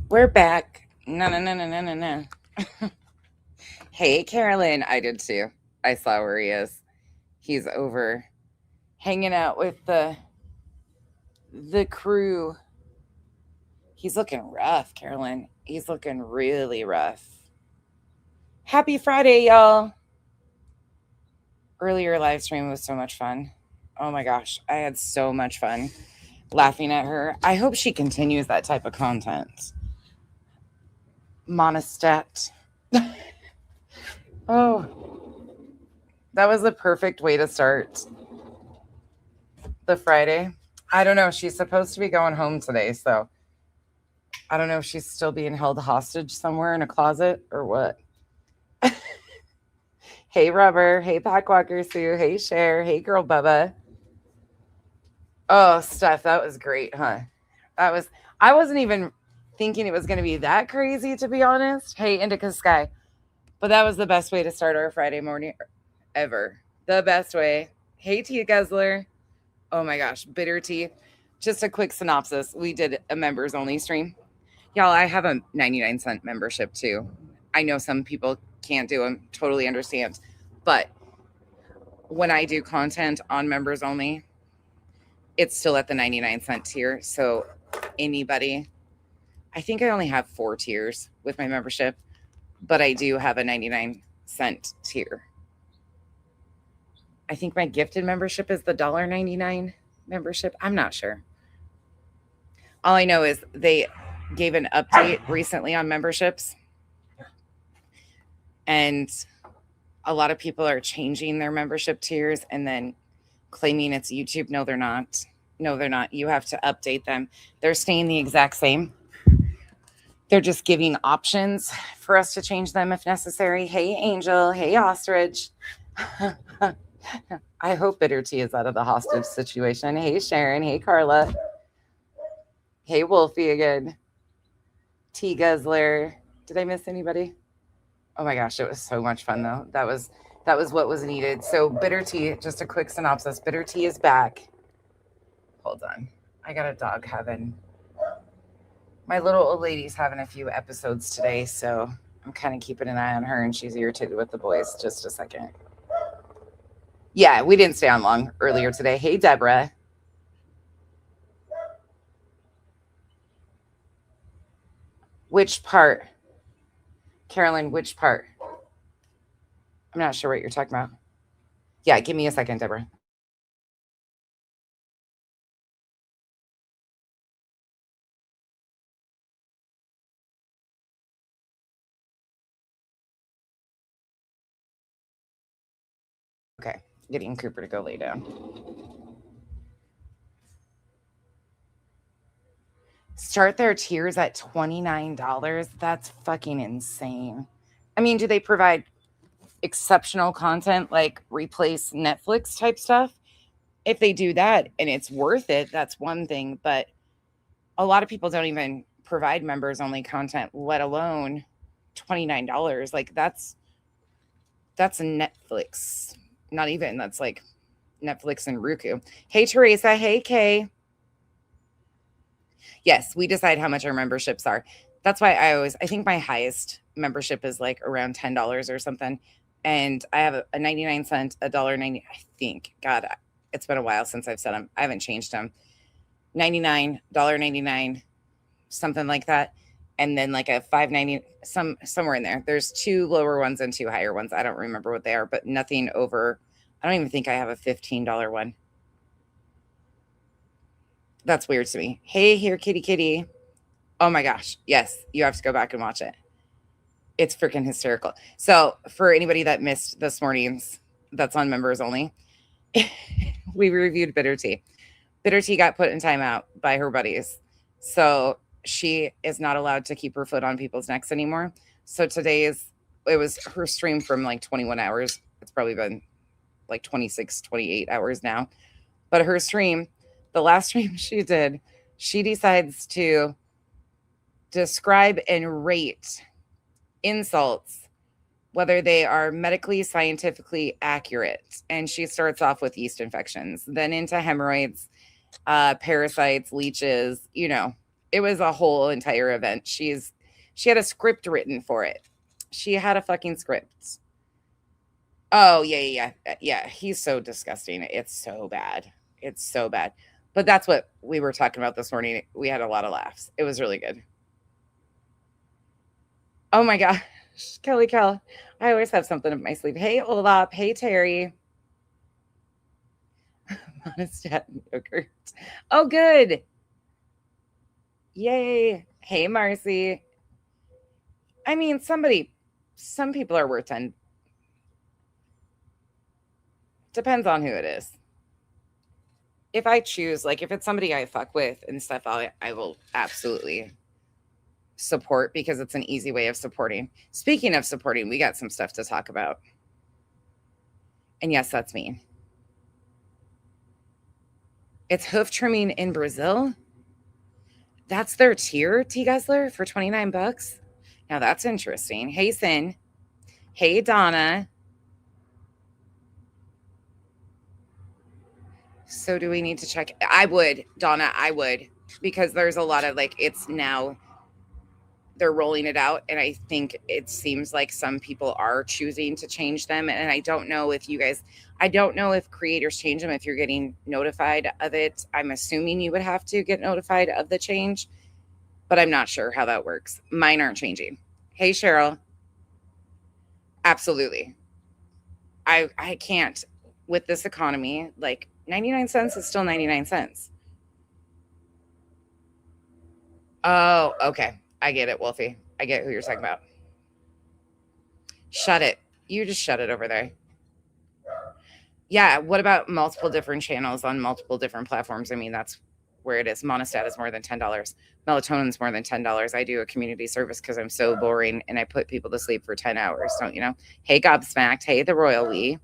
We're back. No, no, no, no, no, no, no. Hey, Carolyn. I did too. I saw where he is. He's over hanging out with the crew. He's looking rough, Carolyn. He's looking really rough. Happy Friday, y'all. Earlier live stream was so much fun. Oh my gosh, I had so much fun laughing at her. I hope she continues that type of content. Monostat. Oh, that was the perfect way to start the Friday. I don't know. She's supposed to be going home today, so I don't know if she's still being held hostage somewhere in a closet or what. Hey, Rubber. Hey, Packwalker Sue. Hey, Cher. Hey, Girl Bubba. Oh, Steph, that was great, huh? That was. I wasn't even thinking it was going to be that crazy, to be honest. Hey, Indica Sky. But that was the best way to start our Friday morning ever. The best way. Hey, Tea Guzzler. Oh my gosh, bitter tea. Just a quick synopsis. We did a members only stream. Y'all, I have a 99-cent membership too. I know some people can't do them, totally understand. But when I do content on members only, it's still at the 99-cent tier. So anybody, I think I only have 4 tiers with my membership, but I do have a 99-cent tier. I think my gifted membership is the $1.99 membership. I'm not sure. All I know is they gave an update recently on memberships, and a lot of people are changing their membership tiers and then claiming it's YouTube. No, they're not. No, they're not. You have to update them. They're staying the exact same. They're just giving options for us to change them if necessary. Hey, Angel. Hey, Ostrich. I hope Bitter Tea is out of the hostage situation. Hey, Sharon. Hey, Carla. Hey, Wolfie again. Tea Guzzler. Did I miss anybody? Oh my gosh, it was so much fun though. That was what was needed. So bitter tea, just a quick synopsis. Bitter tea is back. Hold on. I got a dog having my little old lady's having a few episodes today, so I'm kind of keeping an eye on her and she's irritated with the boys. Just a second. Yeah, we didn't stay on long earlier today. Hey Deborah. Which part? Carolyn, which part? I'm not sure what you're talking about. Yeah, give me a second, Deborah. Okay, getting Cooper to go lay down. Start their tiers at $29. That's fucking insane. I mean, do they provide exceptional content like replace Netflix type stuff? If they do that and it's worth it, that's one thing. But a lot of people don't even provide members only content, let alone $29. Like that's Netflix. Not even. That's like Netflix and Roku. Hey Teresa. Hey Kay. Yes, we decide how much our memberships are. That's why I think my highest membership is like around $10 or something. And I have a 99 cent, a $1.90, I think. God, it's been a while since I've said them. I haven't changed them. 99, $1.99, something like that. And then like a 5.90, somewhere in there. There's 2 lower ones and 2 higher ones. I don't remember what they are, but nothing over. I don't even think I have a $15 one. That's weird to me. Hey, here, kitty, kitty. Oh my gosh. Yes, you have to go back and watch it. It's freaking hysterical. So, for anybody that missed this morning's, that's on members only, we reviewed Bitter Tea. Bitter Tea got put in timeout by her buddies. So, she is not allowed to keep her foot on people's necks anymore. So, it was her stream from like 21 hours. It's probably been like 26, 28 hours now. But her stream, the last stream she did, she decides to describe and rate insults, whether they are medically, scientifically accurate. And she starts off with yeast infections, then into hemorrhoids, parasites, leeches, It was a whole entire event. She had a script written for it. She had a fucking script. Oh, yeah. He's so disgusting. It's so bad. It's so bad. But that's what we were talking about this morning. We had a lot of laughs. It was really good. Oh my gosh. Kelly Cal. I always have something up my sleeve. Hey, Olap. Hey, Terry. Monostatin yogurt. Oh, good. Yay. Hey, Marcy. I mean, some people are worth 10. Depends on who it is. If I choose, like, if it's somebody I fuck with and stuff, I will absolutely support because it's an easy way of supporting. Speaking of supporting, we got some stuff to talk about. And yes, that's me. It's hoof trimming in Brazil. That's their tier, T Guzzler, for $29. Now that's interesting. Hey, Sin. Hey, Donna. So do we need to check? I would, Donna, I would, because there's a lot of like, it's now they're rolling it out. And I think it seems like some people are choosing to change them. And I don't know if I don't know if creators change them, if you're getting notified of it. I'm assuming you would have to get notified of the change, but I'm not sure how that works. Mine aren't changing. Hey, Cheryl. Absolutely. I can't with this economy, like 99 cents is still 99 cents. Oh, okay. I get it, Wolfie. I get who you're talking about. Shut it. You just shut it over there. Yeah. What about multiple different channels on multiple different platforms? I mean, that's where it is. Monostat is more than $10. Melatonin's more than $10. I do a community service because I'm so boring and I put people to sleep for 10 hours. Don't you know? Hey, Gobsmacked. Hey, the Royal We.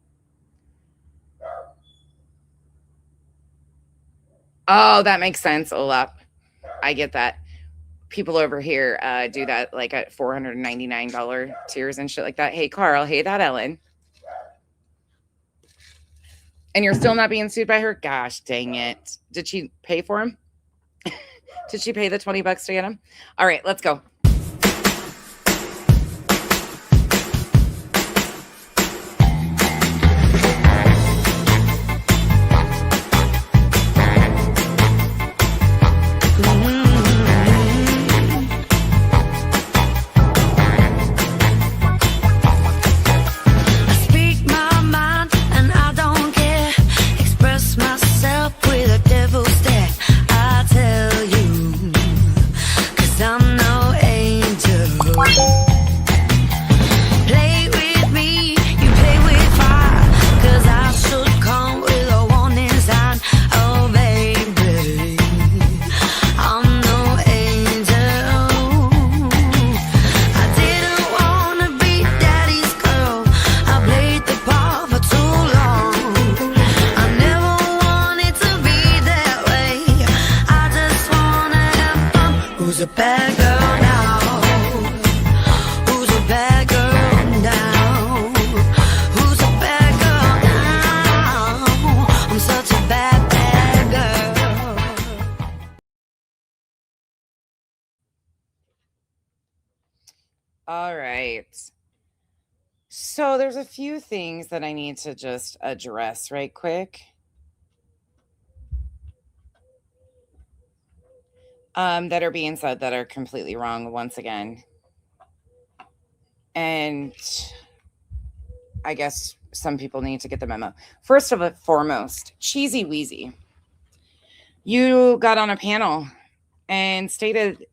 Oh, that makes sense, Olap. I get that. People over here do that like at $499 tiers and shit like that. Hey, Carl. Hey, that Ellen. And you're still not being sued by her? Gosh, dang it. Did she pay for him? Did she pay the $20 to get him? All right, let's go. All right. So there's a few things that I need to just address right quick. That are being said that are completely wrong once again. And I guess some people need to get the memo. First of foremost, Cheesy Wheezy. You got on a panel and stated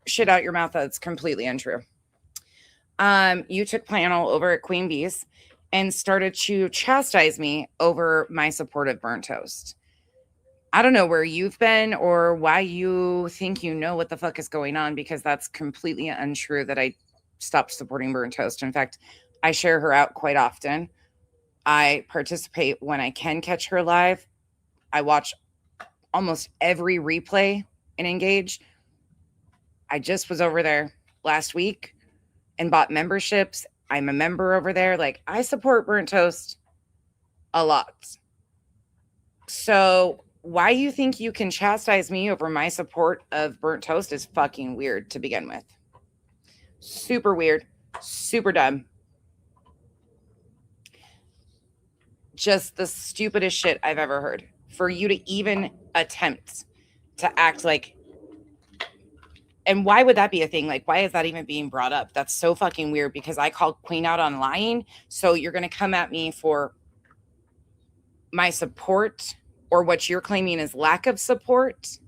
shit out your mouth that's completely untrue. You took panel over at Queen Bee's and started to chastise me over my support of burnt toast. I don't know where you've been or why you think you know what the fuck is going on, because that's completely untrue that I stopped supporting burnt toast. In fact, I share her out quite often. I participate when I can catch her live. I watch almost every replay and engage. I just was over there last week and bought memberships. I'm a member over there. Like, I support burnt toast a lot. So why you think you can chastise me over my support of burnt toast is fucking weird to begin with. Super weird, super dumb. Just the stupidest shit I've ever heard. For you to even attempt to act like, and why would that be a thing? Like, why is that even being brought up? That's so fucking weird because I called Queen out on lying. So you're going to come at me for my support or what you're claiming is lack of support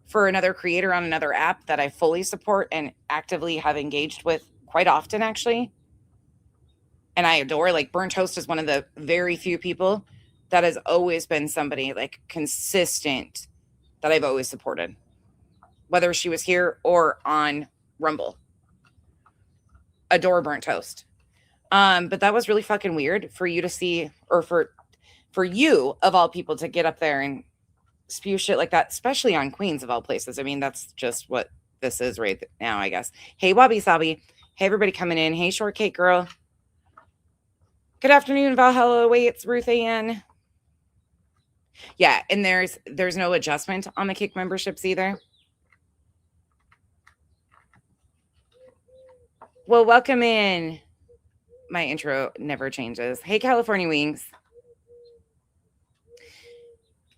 for another creator on another app that I fully support and actively have engaged with quite often, actually. And I adore. Like, Burnt Toast is one of the very few people that has always been somebody like consistent that I've always supported, whether she was here or on Rumble. Adore Burnt Toast. But that was really fucking weird for you to see, or for you of all people to get up there and spew shit like that, especially on Queens of all places. I mean, that's just what this is right now, I guess. Hey, Wabi Sabi. Hey, everybody coming in. Hey, Shortcake Girl. Good afternoon, Valhalla. Wait, it's Ruth Ann. Yeah, and there's no adjustment on the Kick memberships either. Well, welcome in. My intro never changes. Hey, California Wings.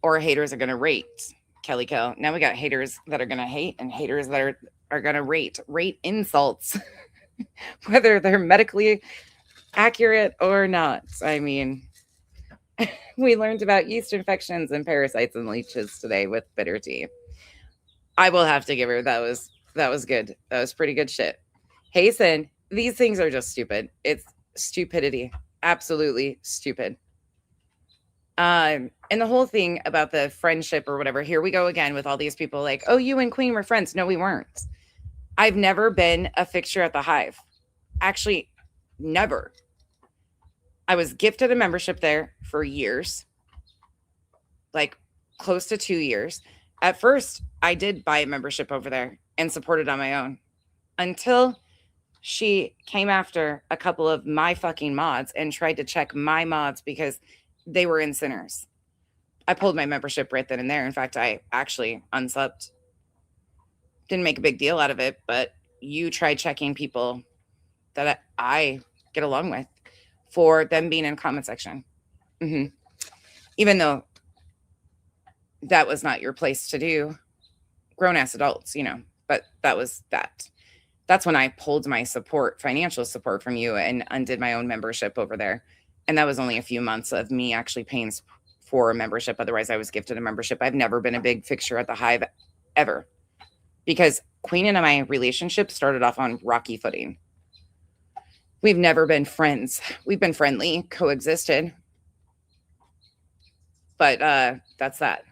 Or haters are going to rate. Kelly Kill. Now we got haters that are going to hate and haters that are going to rate insults, whether they're medically accurate or not. I mean, we learned about yeast infections and parasites and leeches today with bitter tea. I will have to give her that was good. That was pretty good shit. Hasten, these things are just stupid. It's stupidity. Absolutely stupid. And the whole thing about the friendship or whatever, here we go again with all these people like, oh, you and Queen were friends. No, we weren't. I've never been a fixture at the Hive. Actually, never. I was gifted a membership there for years, like close to 2 years. At first, I did buy a membership over there and support it on my own until she came after a couple of my fucking mods and tried to check my mods because they were in sinners. I pulled my membership right then and there. In fact, I actually unsubbed. Didn't make a big deal out of it, but you tried checking people that I get along with for them being in comment section. Mm-hmm. Even though that was not your place to do, grown-ass adults, but that was that. That's when I pulled my support, financial support from you and undid my own membership over there. And that was only a few months of me actually paying for a membership. Otherwise, I was gifted a membership. I've never been a big fixture at the Hive ever because Queen and my relationship started off on rocky footing. We've never been friends. We've been friendly, coexisted. But that's that.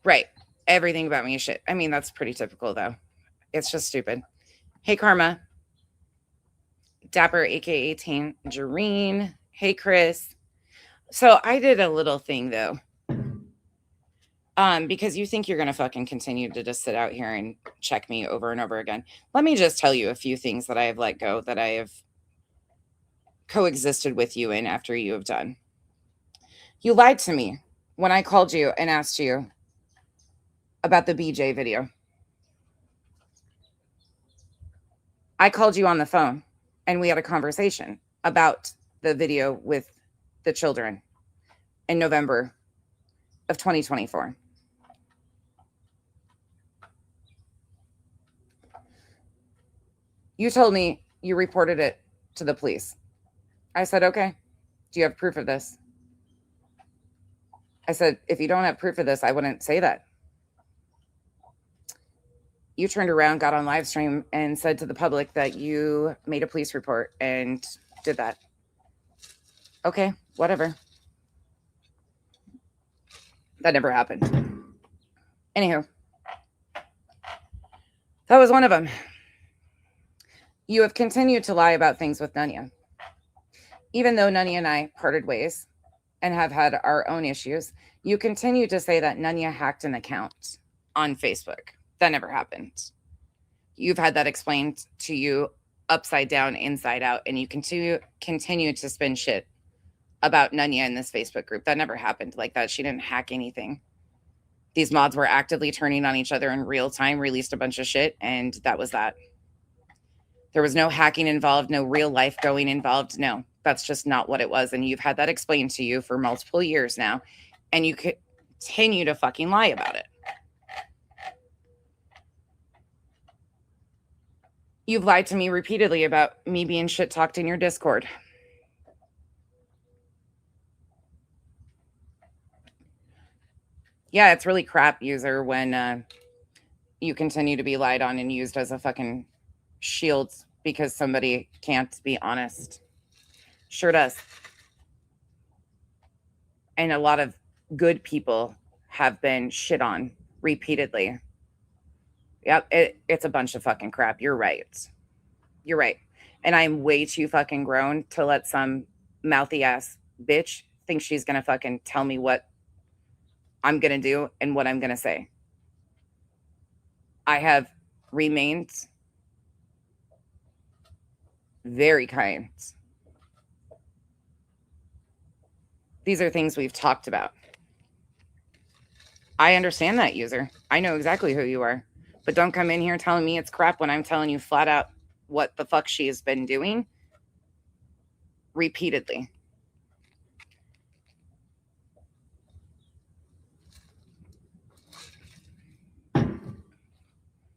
Right. Everything about me is shit. I mean, that's pretty typical, though. It's just stupid. Hey, Karma. Dapper, aka Tangerine. Hey, Chris. So I did a little thing, though. Because you think you're going to fucking continue to just sit out here and check me over and over again. Let me just tell you a few things that I have let go, that I have coexisted with you in after you have done. You lied to me when I called you and asked you about the BJ video. I called you on the phone and we had a conversation about the video with the children in November of 2024. You told me you reported it to the police. I said, okay, do you have proof of this? I said, if you don't have proof of this, I wouldn't say that. You turned around, got on live stream and said to the public that you made a police report and did that. Okay, whatever. That never happened. Anywho, that was one of them. You have continued to lie about things with Nunya. Even though Nunya and I parted ways and have had our own issues, you continue to say that Nunya hacked an account on Facebook. That never happened. You've had that explained to you upside down, inside out, and you continue to spin shit about Nunya in this Facebook group. That never happened like that. She didn't hack anything. These mods were actively turning on each other in real time, released a bunch of shit, and that was that. There was no hacking involved, no real life going involved. No, that's just not what it was. And you've had that explained to you for multiple years now, and you continue to fucking lie about it. You've lied to me repeatedly about me being shit talked in your Discord. Yeah, it's really crap, user, when you continue to be lied on and used as a fucking shield because somebody can't be honest. Sure does. And a lot of good people have been shit on repeatedly. Yep, it's a bunch of fucking crap. You're right. You're right. And I'm way too fucking grown to let some mouthy ass bitch think she's gonna fucking tell me what I'm gonna do and what I'm gonna say. I have remained very kind. These are things we've talked about. I understand that, user. I know exactly who you are. But don't come in here telling me it's crap when I'm telling you flat out what the fuck she has been doing repeatedly.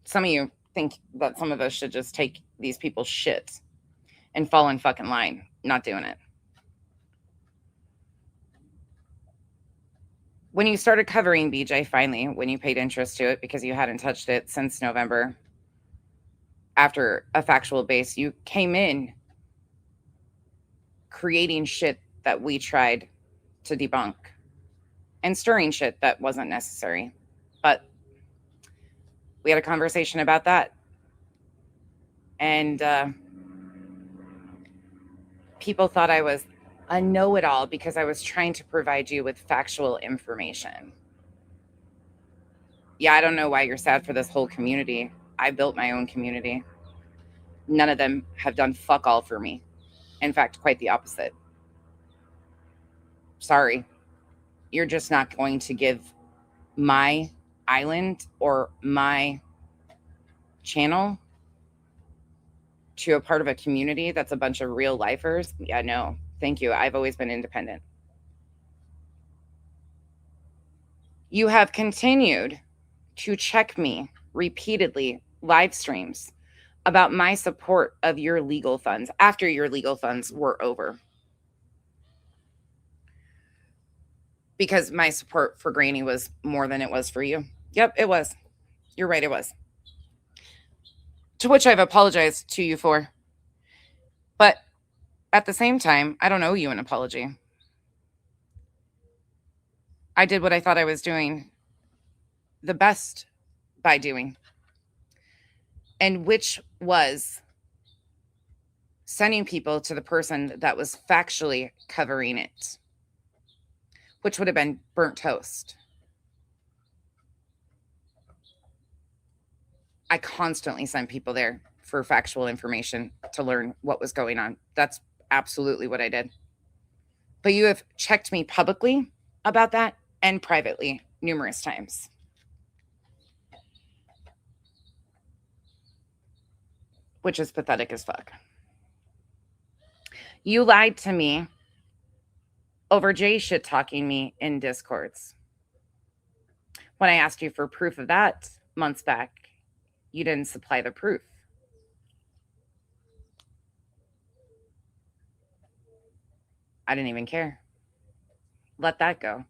Some of you think that some of us should just take these people's shit and fall in fucking line. Not doing it. When you started covering BJ, finally, when you paid interest to it because you hadn't touched it since November, after a factual base, you came in creating shit that we tried to debunk and stirring shit that wasn't necessary. But we had a conversation about that. And people thought I was a know-it-all because I was trying to provide you with factual information. Yeah, I don't know why you're sad for this whole community. I built my own community. None of them have done fuck all for me. In fact, quite the opposite. Sorry. You're just not going to give my island or my channel to a part of a community that's a bunch of real lifers. Yeah, no. Thank you. I've always been independent. You have continued to check me repeatedly, live streams, about my support of your legal funds after your legal funds were over. Because my support for Granny was more than it was for you. Yep, it was. You're right, it was. To which I've apologized to you for. But at the same time, I don't owe you an apology. I did what I thought I was doing the best by doing, and which was sending people to the person that was factually covering it, which would have been burnt toast. I constantly sent people there for factual information to learn what was going on. That's absolutely what I did. But you have checked me publicly about that and privately numerous times. Which is pathetic as fuck. You lied to me over Jay shit talking me in Discords. When I asked you for proof of that months back, you didn't supply the proof. I didn't even care. Let that go.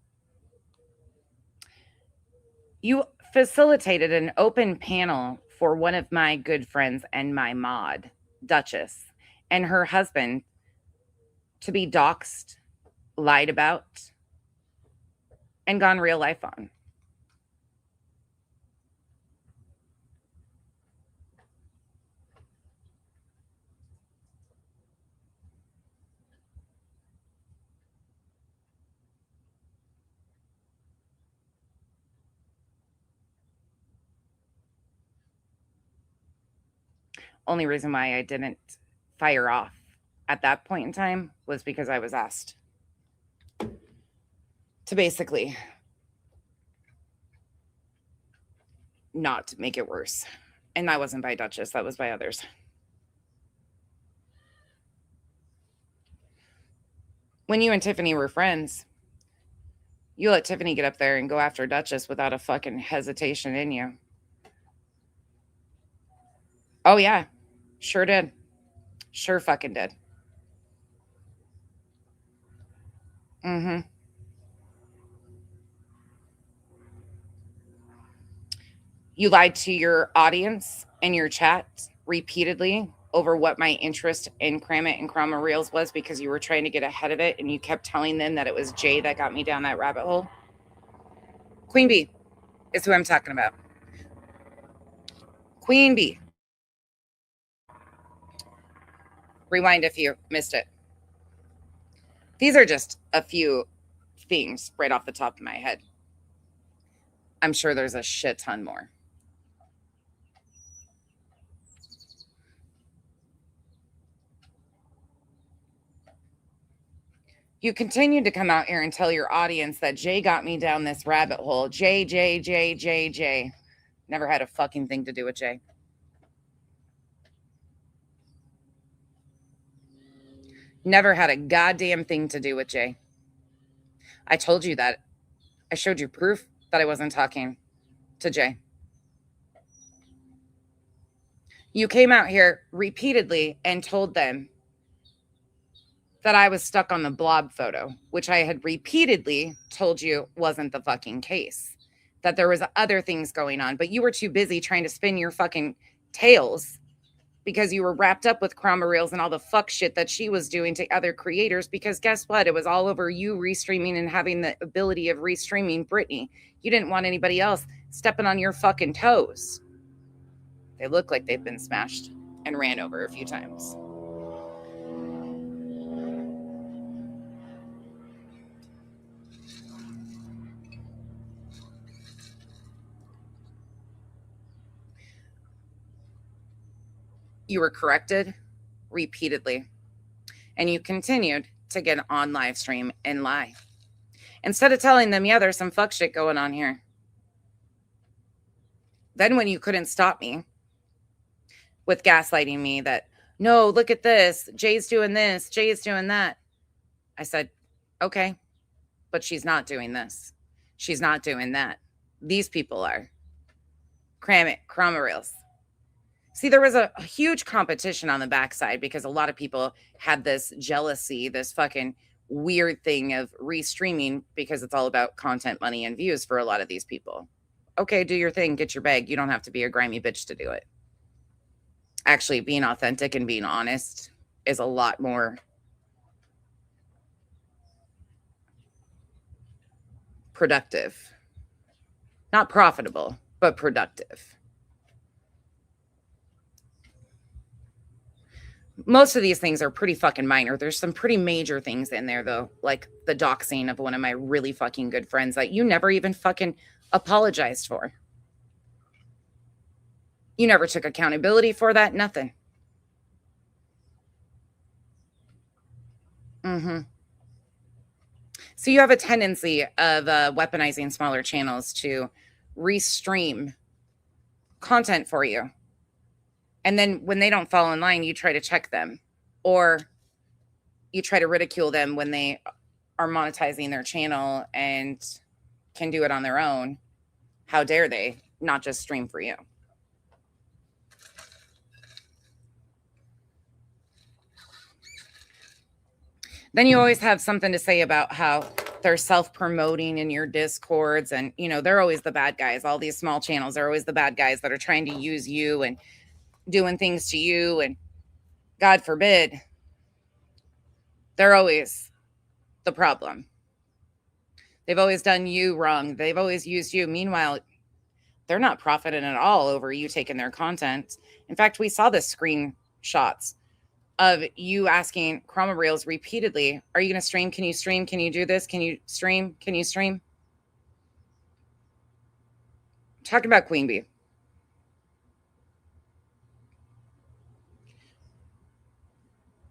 You facilitated an open panel for one of my good friends and my mod, Duchess, and her husband to be doxxed, lied about, and gone real life on. Only reason why I didn't fire off at that point in time was because I was asked. to basically not make it worse. And that wasn't by Duchess, that was by others. When you and Tiffany were friends, you let Tiffany get up there and go after Duchess without a fucking hesitation in you. Oh, yeah. Sure did. Sure fucking did. Mm-hmm. You lied to your audience and your chat repeatedly over what my interest in Kramit and Krama Reels was because you were trying to get ahead of it and you kept telling them that it was Jay that got me down that rabbit hole. Queen Bee is who I'm talking about. Queen Bee. Rewind if you missed it. These are just a few things right off the top of my head. I'm sure there's a shit ton more. You continued to come out here and tell your audience that Jay got me down this rabbit hole. Jay. Never had a fucking thing to do with Jay. Never had a goddamn thing to do with Jay. I told you that. I showed you proof that I wasn't talking to Jay. You came out here repeatedly and told them that I was stuck on the blob photo, which I had repeatedly told you wasn't the fucking case, that there was other things going on, but you were too busy trying to spin your fucking tails because you were wrapped up with Krama Reels and all the fuck shit that she was doing to other creators, because guess what? It was all over you restreaming and having the ability of restreaming Britney. You didn't want anybody else stepping on your fucking toes. They look like they've been smashed and ran over a few times. You were corrected repeatedly, and you continued to get on live stream and lie instead of telling them, yeah, there's some fuck shit going on here. Then when you couldn't stop me with gaslighting me that, no, look at this, Jay's doing this, Jay is doing that, I said, okay, but she's not doing this, she's not doing that, these people are. Kramit, Krama Reels. See, there was a huge competition on the backside because a lot of people had this jealousy, this fucking weird thing of restreaming, because it's all about content, money, and views for a lot of these people. Okay, do your thing, get your bag. You don't have to be a grimy bitch to do it. Actually, being authentic and being honest is a lot more productive. Not profitable, but productive. Most of these things are pretty fucking minor. There's some pretty major things in there, though, like the doxing of one of my really fucking good friends that you never even fucking apologized for. You never took accountability for that, nothing. Mm-hmm. So you have a tendency of weaponizing smaller channels to restream content for you. And then when they don't fall in line, you try to check them, or you try to ridicule them when they are monetizing their channel and can do it on their own. How dare they not just stream for you? Then you always have something to say about how they're self-promoting in your discords, and they're always the bad guys. All these small channels are always the bad guys that are trying to use you and doing things to you, and God forbid, they're always the problem. They've always done you wrong. They've always used you. Meanwhile, they're not profiting at all over you taking their content. In fact, we saw the screenshots of you asking Krama Reels repeatedly, are you going to stream? Can you stream? Can you do this? Can you stream? Can you stream? Talking about Queen Bee.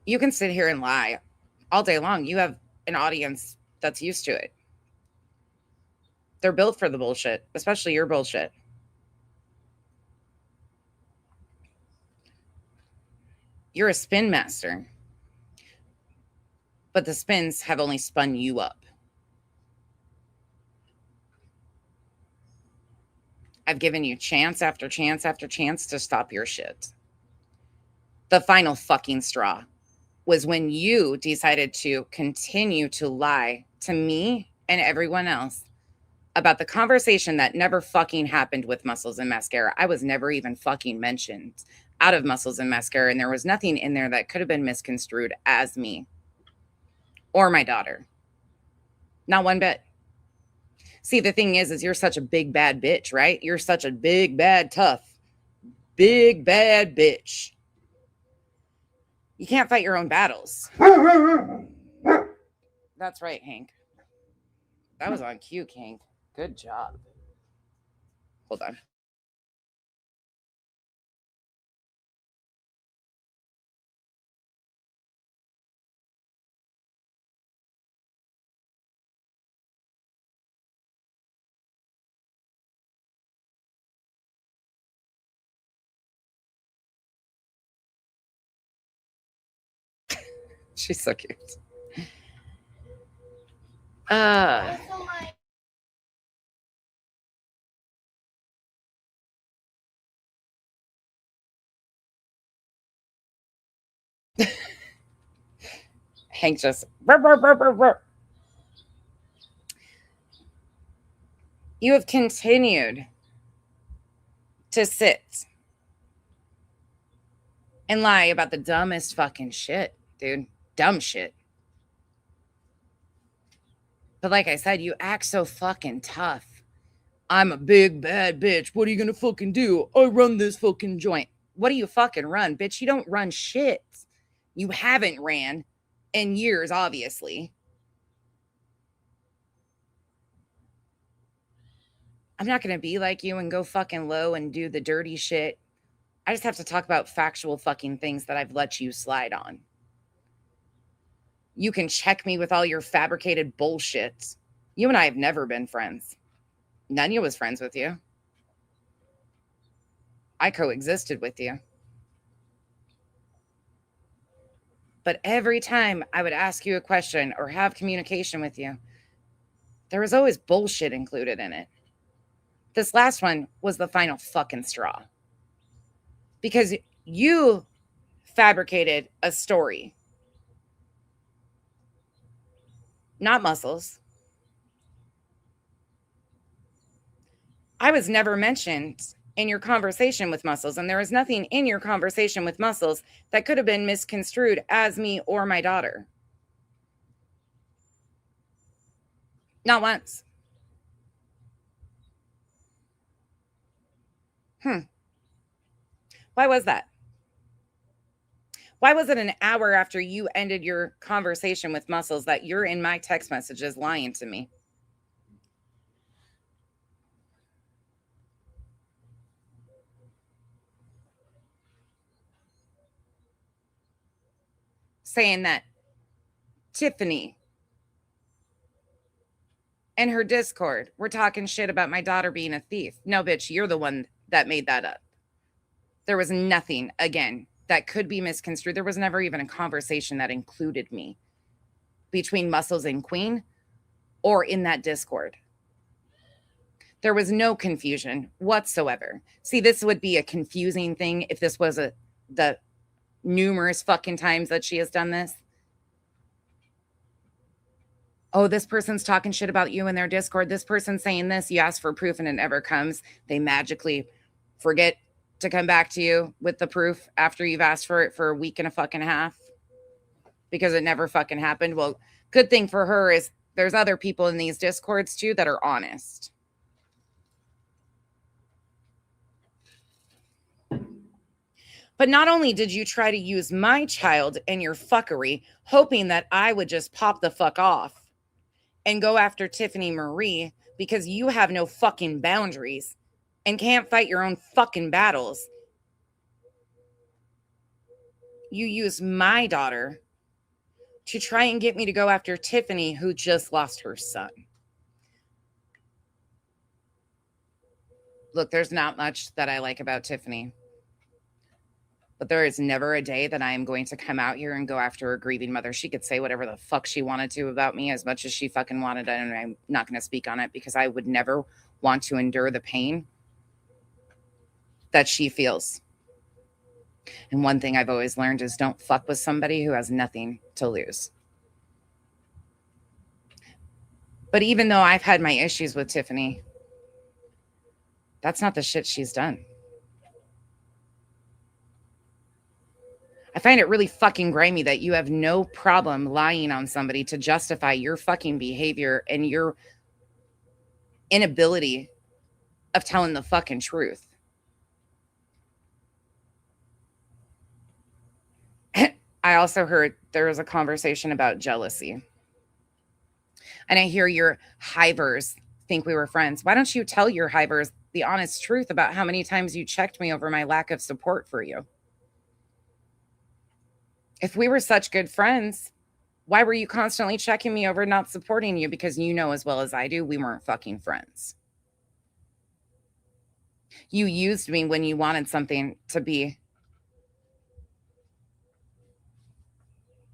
You can sit here and lie all day long. You have an audience that's used to it. They're built for the bullshit, especially your bullshit. You're a spin master, but the spins have only spun you up. I've given you chance after chance after chance to stop your shit. The final fucking straw was when you decided to continue to lie to me and everyone else about the conversation that never fucking happened with Muscles and Mascara. I was never even fucking mentioned out of Muscles and Mascara, and there was nothing in there that could have been misconstrued as me or my daughter. Not one bit. See, the thing is you're such a big bad bitch, right? You're such a big bad tough, big bad bitch. You can't fight your own battles. That's right, Hank. That was on cue, Hank. Good job. Hold on. She's so cute. Hank just. You have continued to sit and lie about the dumbest fucking shit, dude. Dumb shit. But like I said, you act so fucking tough. I'm a big bad bitch. What are you gonna fucking do? I run this fucking joint. What do you fucking run, bitch? You don't run shit. You haven't ran in years, obviously. I'm not gonna be like you and go fucking low and do the dirty shit. I just have to talk about factual fucking things that I've let you slide on. You can check me with all your fabricated bullshit. You and I have never been friends. Nunya was friends with you. I coexisted with you. But every time I would ask you a question or have communication with you, there was always bullshit included in it. This last one was the final fucking straw. Because you fabricated a story. Not Muscles. I was never mentioned in your conversation with Muscles, and there was nothing in your conversation with Muscles that could have been misconstrued as me or my daughter. Not once. Why was that? Why was it an hour after you ended your conversation with Muscles that you're in my text messages lying to me? Saying that Tiffany and her Discord were talking shit about my daughter being a thief. No, bitch, you're the one that made that up. There was nothing, again, that could be misconstrued. There was never even a conversation that included me between Muscles and Queen or in that Discord. There was no confusion whatsoever. See, this would be a confusing thing if this was the numerous fucking times that she has done this. Oh, this person's talking shit about you in their Discord. This person's saying this. You ask for proof and it never comes. They magically forget to come back to you with the proof after you've asked for it for a week and a fucking half because it never fucking happened. Well, good thing for her is there's other people in these Discords too that are honest. But not only did you try to use my child and your fuckery, hoping that I would just pop the fuck off and go after Tiffany Marie because you have no fucking boundaries and can't fight your own fucking battles. You use my daughter to try and get me to go after Tiffany, who just lost her son. Look, there's not much that I like about Tiffany, but there is never a day that I am going to come out here and go after a grieving mother. She could say whatever the fuck she wanted to about me as much as she fucking wanted, and I'm not going to speak on it because I would never want to endure the pain that she feels. And one thing I've always learned is don't fuck with somebody who has nothing to lose. But even though I've had my issues with Tiffany, that's not the shit she's done. I find it really fucking grimy that you have no problem lying on somebody to justify your fucking behavior and your inability of telling the fucking truth. I also heard there was a conversation about jealousy. And I hear your hivers think we were friends. Why don't you tell your hivers the honest truth about how many times you checked me over my lack of support for you? If we were such good friends, why were you constantly checking me over, not supporting you? Because you know as well as I do, we weren't fucking friends. You used me when you wanted something to be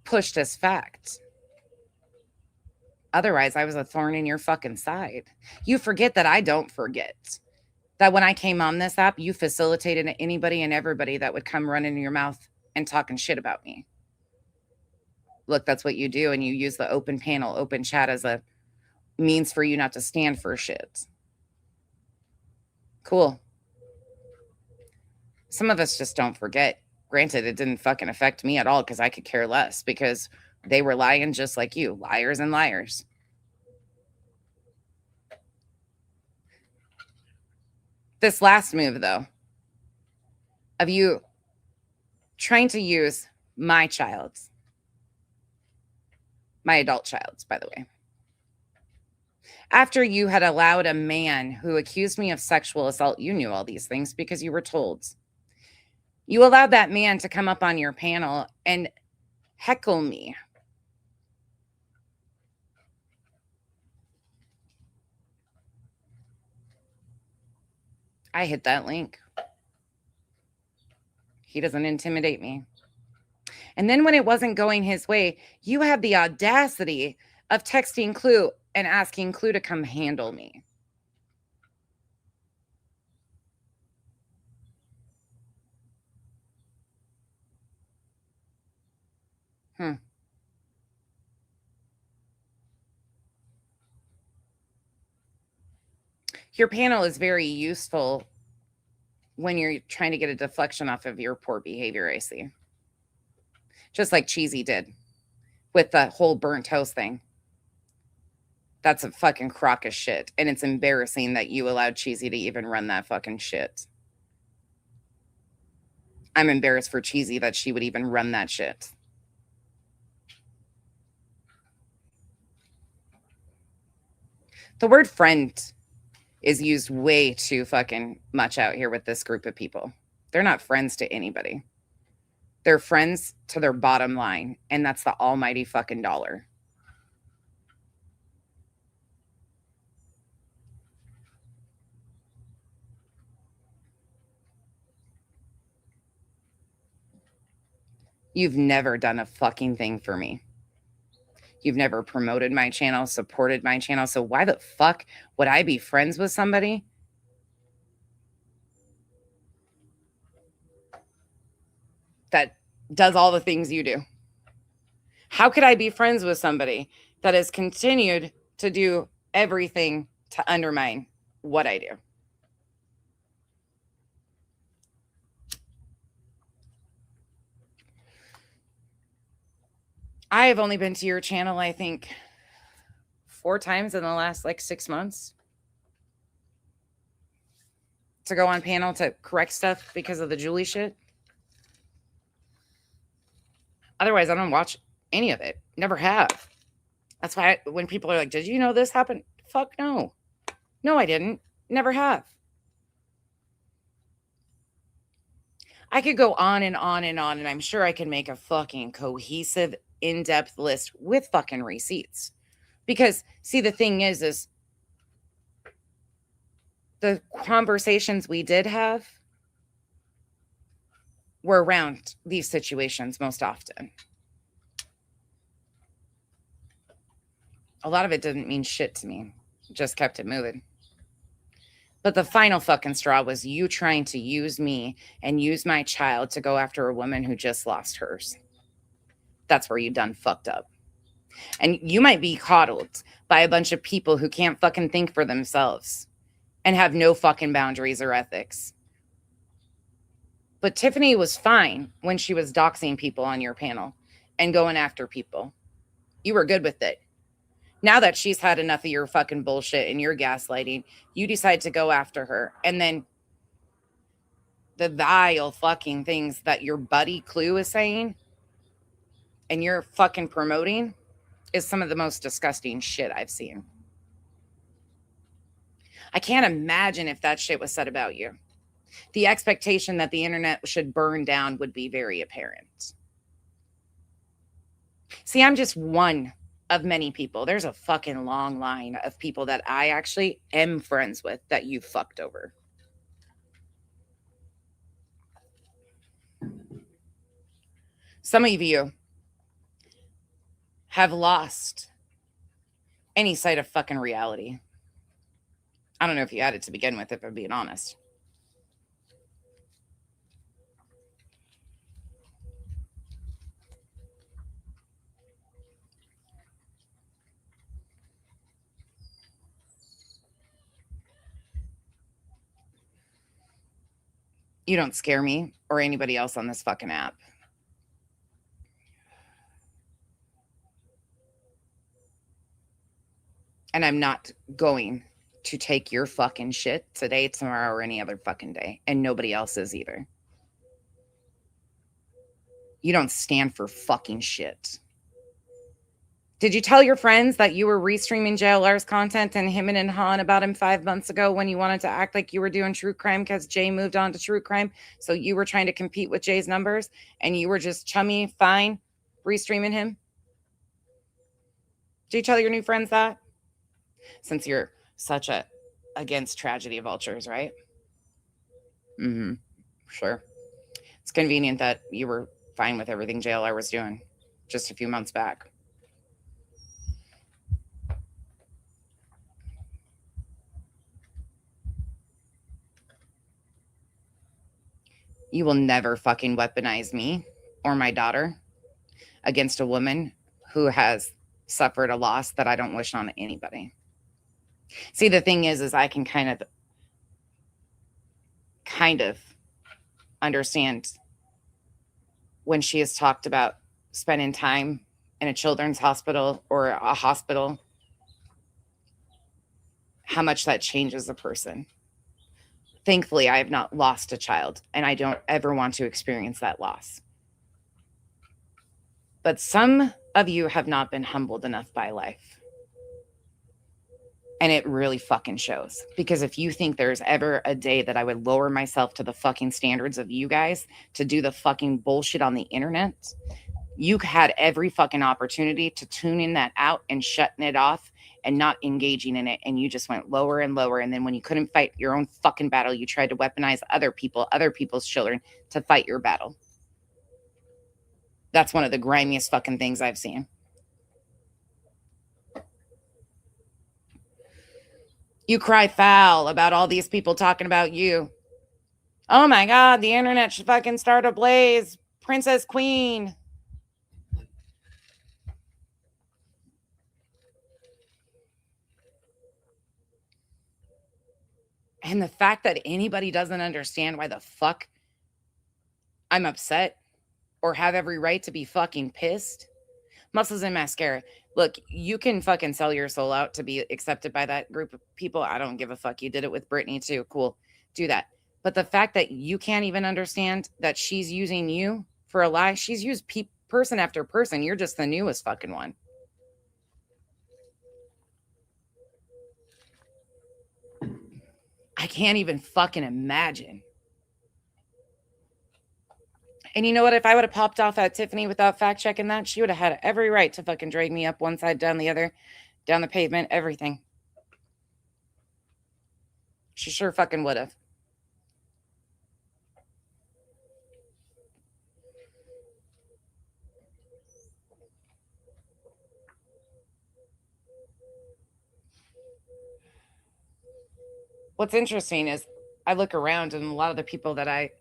pushed as fact. Otherwise, I was a thorn in your fucking side. You forget that I don't forget. That when I came on this app, you facilitated anybody and everybody that would come running in your mouth and talking shit about me. Look, that's what you do, and you use the open panel, open chat as a means for you not to stand for shit. Cool. Some of us just don't forget. Granted, it didn't fucking affect me at all because I could care less because they were lying just like you. Liars and liars. This last move, though, of you trying to use my adult child's, by the way, after you had allowed a man who accused me of sexual assault, you knew all these things because you were told. You allowed that man to come up on your panel and heckle me. I hit that link. He doesn't intimidate me. And then when it wasn't going his way, you had the audacity of texting Clue and asking Clue to come handle me. Your panel is very useful when you're trying to get a deflection off of your poor behavior, I see. Just like Cheesy did with the whole burnt toast thing. That's a fucking crock of shit. And it's embarrassing that you allowed Cheesy to even run that fucking shit. I'm embarrassed for Cheesy that she would even run that shit. The word friend is used way too fucking much out here with this group of people. They're not friends to anybody. They're friends to their bottom line, and that's the almighty fucking dollar. You've never done a fucking thing for me. You've never promoted my channel, supported my channel. So why the fuck would I be friends with somebody that does all the things you do? How could I be friends with somebody that has continued to do everything to undermine what I do? I have only been to your channel, I think, 4 times in the last 6 months to go on panel to correct stuff because of the Julie shit. Otherwise, I don't watch any of it. Never have. That's why when people are like, did you know this happened? Fuck no. No, I didn't. Never have. I could go on and on and on, and I'm sure I can make a fucking cohesive, in-depth list with fucking receipts. Because, see, the thing is the conversations we did have were around these situations most often. A lot of it didn't mean shit to me. Just kept it moving. But the final fucking straw was you trying to use me and use my child to go after a woman who just lost hers. That's where you done fucked up. And you might be coddled by a bunch of people who can't fucking think for themselves and have no fucking boundaries or ethics. But Tiffany was fine when she was doxing people on your panel and going after people. You were good with it. Now that she's had enough of your fucking bullshit and your gaslighting, you decide to go after her. And then the vile fucking things that your buddy Clue is saying and you're fucking promoting is some of the most disgusting shit I've seen. I can't imagine if that shit was said about you. The expectation that the internet should burn down would be very apparent. See, I'm just one of many people. There's a fucking long line of people that I actually am friends with that you fucked over. Some of you have lost any sight of fucking reality. I don't know if you had it to begin with, if I'm being honest. You don't scare me or anybody else on this fucking app. And I'm not going to take your fucking shit today, tomorrow, or any other fucking day. And nobody else is either. You don't stand for fucking shit. Did you tell your friends that you were restreaming JLR's content and him and Han about him 5 months ago when you wanted to act like you were doing true crime because Jay moved on to true crime? So you were trying to compete with Jay's numbers and you were just chummy, fine, restreaming him? Did you tell your new friends that? Since you're such a against tragedy vultures, right? Mm-hmm. Sure. It's convenient that you were fine with everything JLR was doing just a few months back. You will never fucking weaponize me or my daughter against a woman who has suffered a loss that I don't wish on anybody. See, the thing is I can kind of understand when she has talked about spending time in a children's hospital or a hospital, how much that changes a person. Thankfully, I have not lost a child, and I don't ever want to experience that loss. But some of you have not been humbled enough by life. And it really fucking shows. Because if you think there's ever a day that I would lower myself to the fucking standards of you guys to do the fucking bullshit on the internet, you had every fucking opportunity to tune in that out and shutting it off and not engaging in it. And you just went lower and lower. And then when you couldn't fight your own fucking battle, you tried to weaponize other people, other people's children to fight your battle. That's one of the grimiest fucking things I've seen. You cry foul about all these people talking about you. Oh my God, the internet should fucking start ablaze. Princess Queen. And the fact that anybody doesn't understand why the fuck I'm upset or have every right to be fucking pissed. Muscles and mascara. Look, you can fucking sell your soul out to be accepted by that group of people. I don't give a fuck. You did it with Brittany too. Cool. Do that. But the fact that you can't even understand that she's using you for a lie, she's used person after person. You're just the newest fucking one. I can't even fucking imagine. And you know what? If I would have popped off at Tiffany without fact checking that, she would have had every right to fucking drag me up one side, down the other, down the pavement, everything. She sure fucking would have. What's interesting is I look around and a lot of the people that I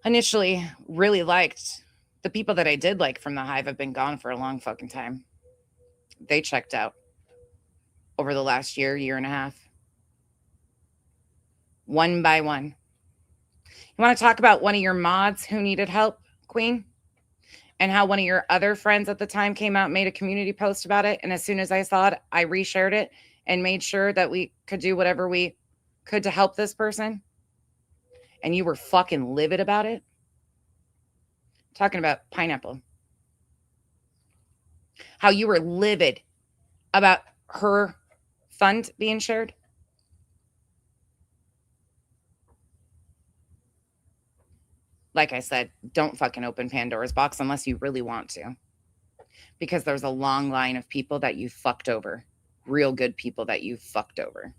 initially really liked, the people that I did like from the Hive have been gone for a long fucking time. They checked out over the last year and a half, one by one. You want to talk about one of your mods who needed help, Queen? And how one of your other friends at the time came out and made a community post about it. And as soon as I saw it, I reshared it and made sure that we could do whatever we could to help this person. And you were fucking livid about it. Talking about Pineapple. How you were livid about her fund being shared. Like I said, don't fucking open Pandora's box unless you really want to. Because there's a long line of people that you fucked over. Real good people that you fucked over.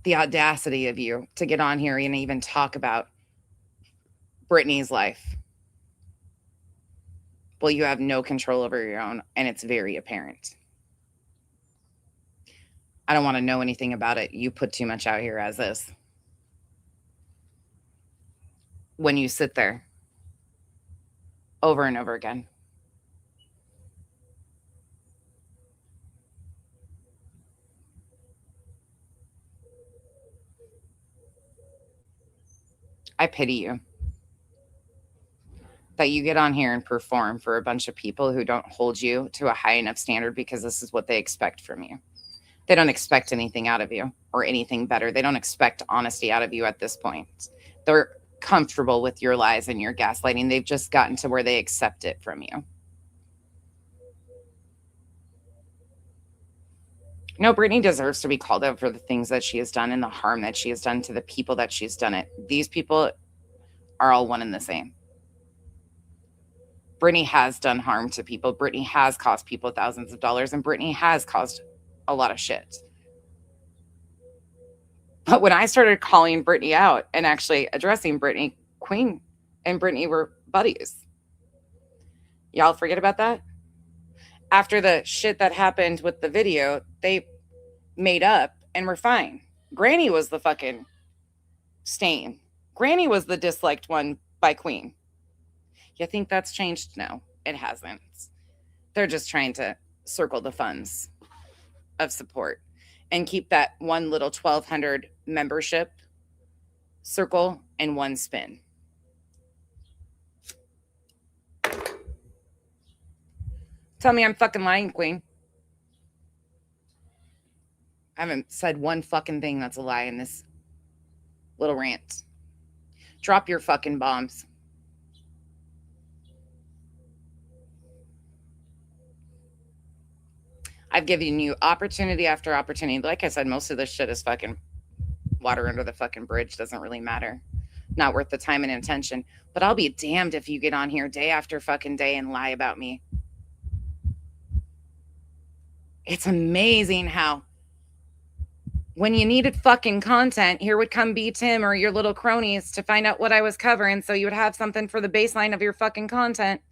The audacity of you to get on here and even talk about Brittany's life. Well, you have no control over your own, and it's very apparent. I don't want to know anything about it. You put too much out here as is. When you sit there over and over again. I pity you that you get on here and perform for a bunch of people who don't hold you to a high enough standard because this is what they expect from you. They don't expect anything out of you or anything better. They don't expect honesty out of you at this point. They're comfortable with your lies and your gaslighting. They've just gotten to where they accept it from you. No, Brittany deserves to be called out for the things that she has done and the harm that she has done to the people that she's done it. These people are all one and the same. Brittany has done harm to people. Brittany has cost people thousands of dollars, and Brittany has caused a lot of shit. But when I started calling Brittany out and actually addressing Brittany, Queen and Brittany were buddies. Y'all forget about that? After the shit that happened with the video, they made up and were fine. Granny was the fucking stain. Granny was the disliked one by Queen. You think that's changed? No, it hasn't. They're just trying to circle the funds of support and keep that one little 1,200 membership circle in one spin. Tell me I'm fucking lying, Queen. I haven't said one fucking thing that's a lie in this little rant. Drop your fucking bombs. I've given you opportunity after opportunity. Like I said, most of this shit is fucking water under the fucking bridge. Doesn't really matter. Not worth the time and attention. But I'll be damned if you get on here day after fucking day and lie about me. It's amazing how when you needed fucking content, here would come B Tim or your little cronies to find out what I was covering so you would have something for the baseline of your fucking content.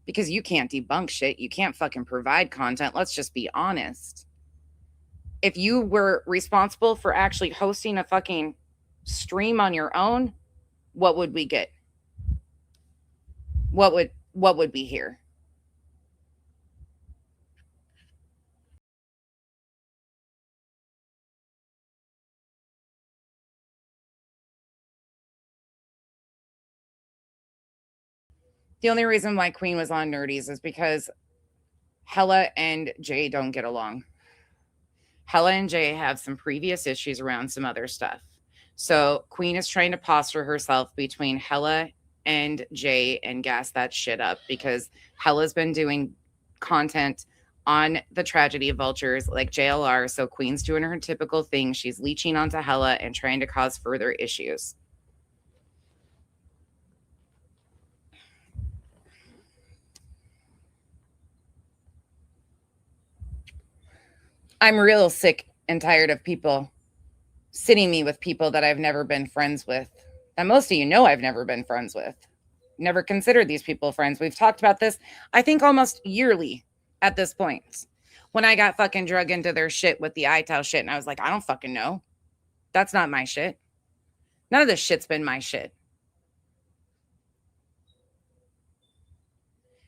Because you can't debunk shit. You can't fucking provide content. Let's just be honest. If you were responsible for actually hosting a fucking stream on your own, what would we get? What would be here? The only reason why Queen was on Nerdies is because Hella and Jay don't get along. Hella and Jay have some previous issues around some other stuff. So Queen is trying to posture herself between Hella and Jay and gas that shit up because Hella's been doing content on the tragedy of vultures like JLR. So Queen's doing her typical thing. She's leeching onto Hella and trying to cause further issues. I'm real sick and tired of people sitting me with people that I've never been friends with. And most of you know I've never been friends with. Never considered these people friends. We've talked about this, I think, almost yearly at this point. When I got fucking drug into their shit with the ITAL shit, and I was like, I don't fucking know. That's not my shit. None of this shit's been my shit.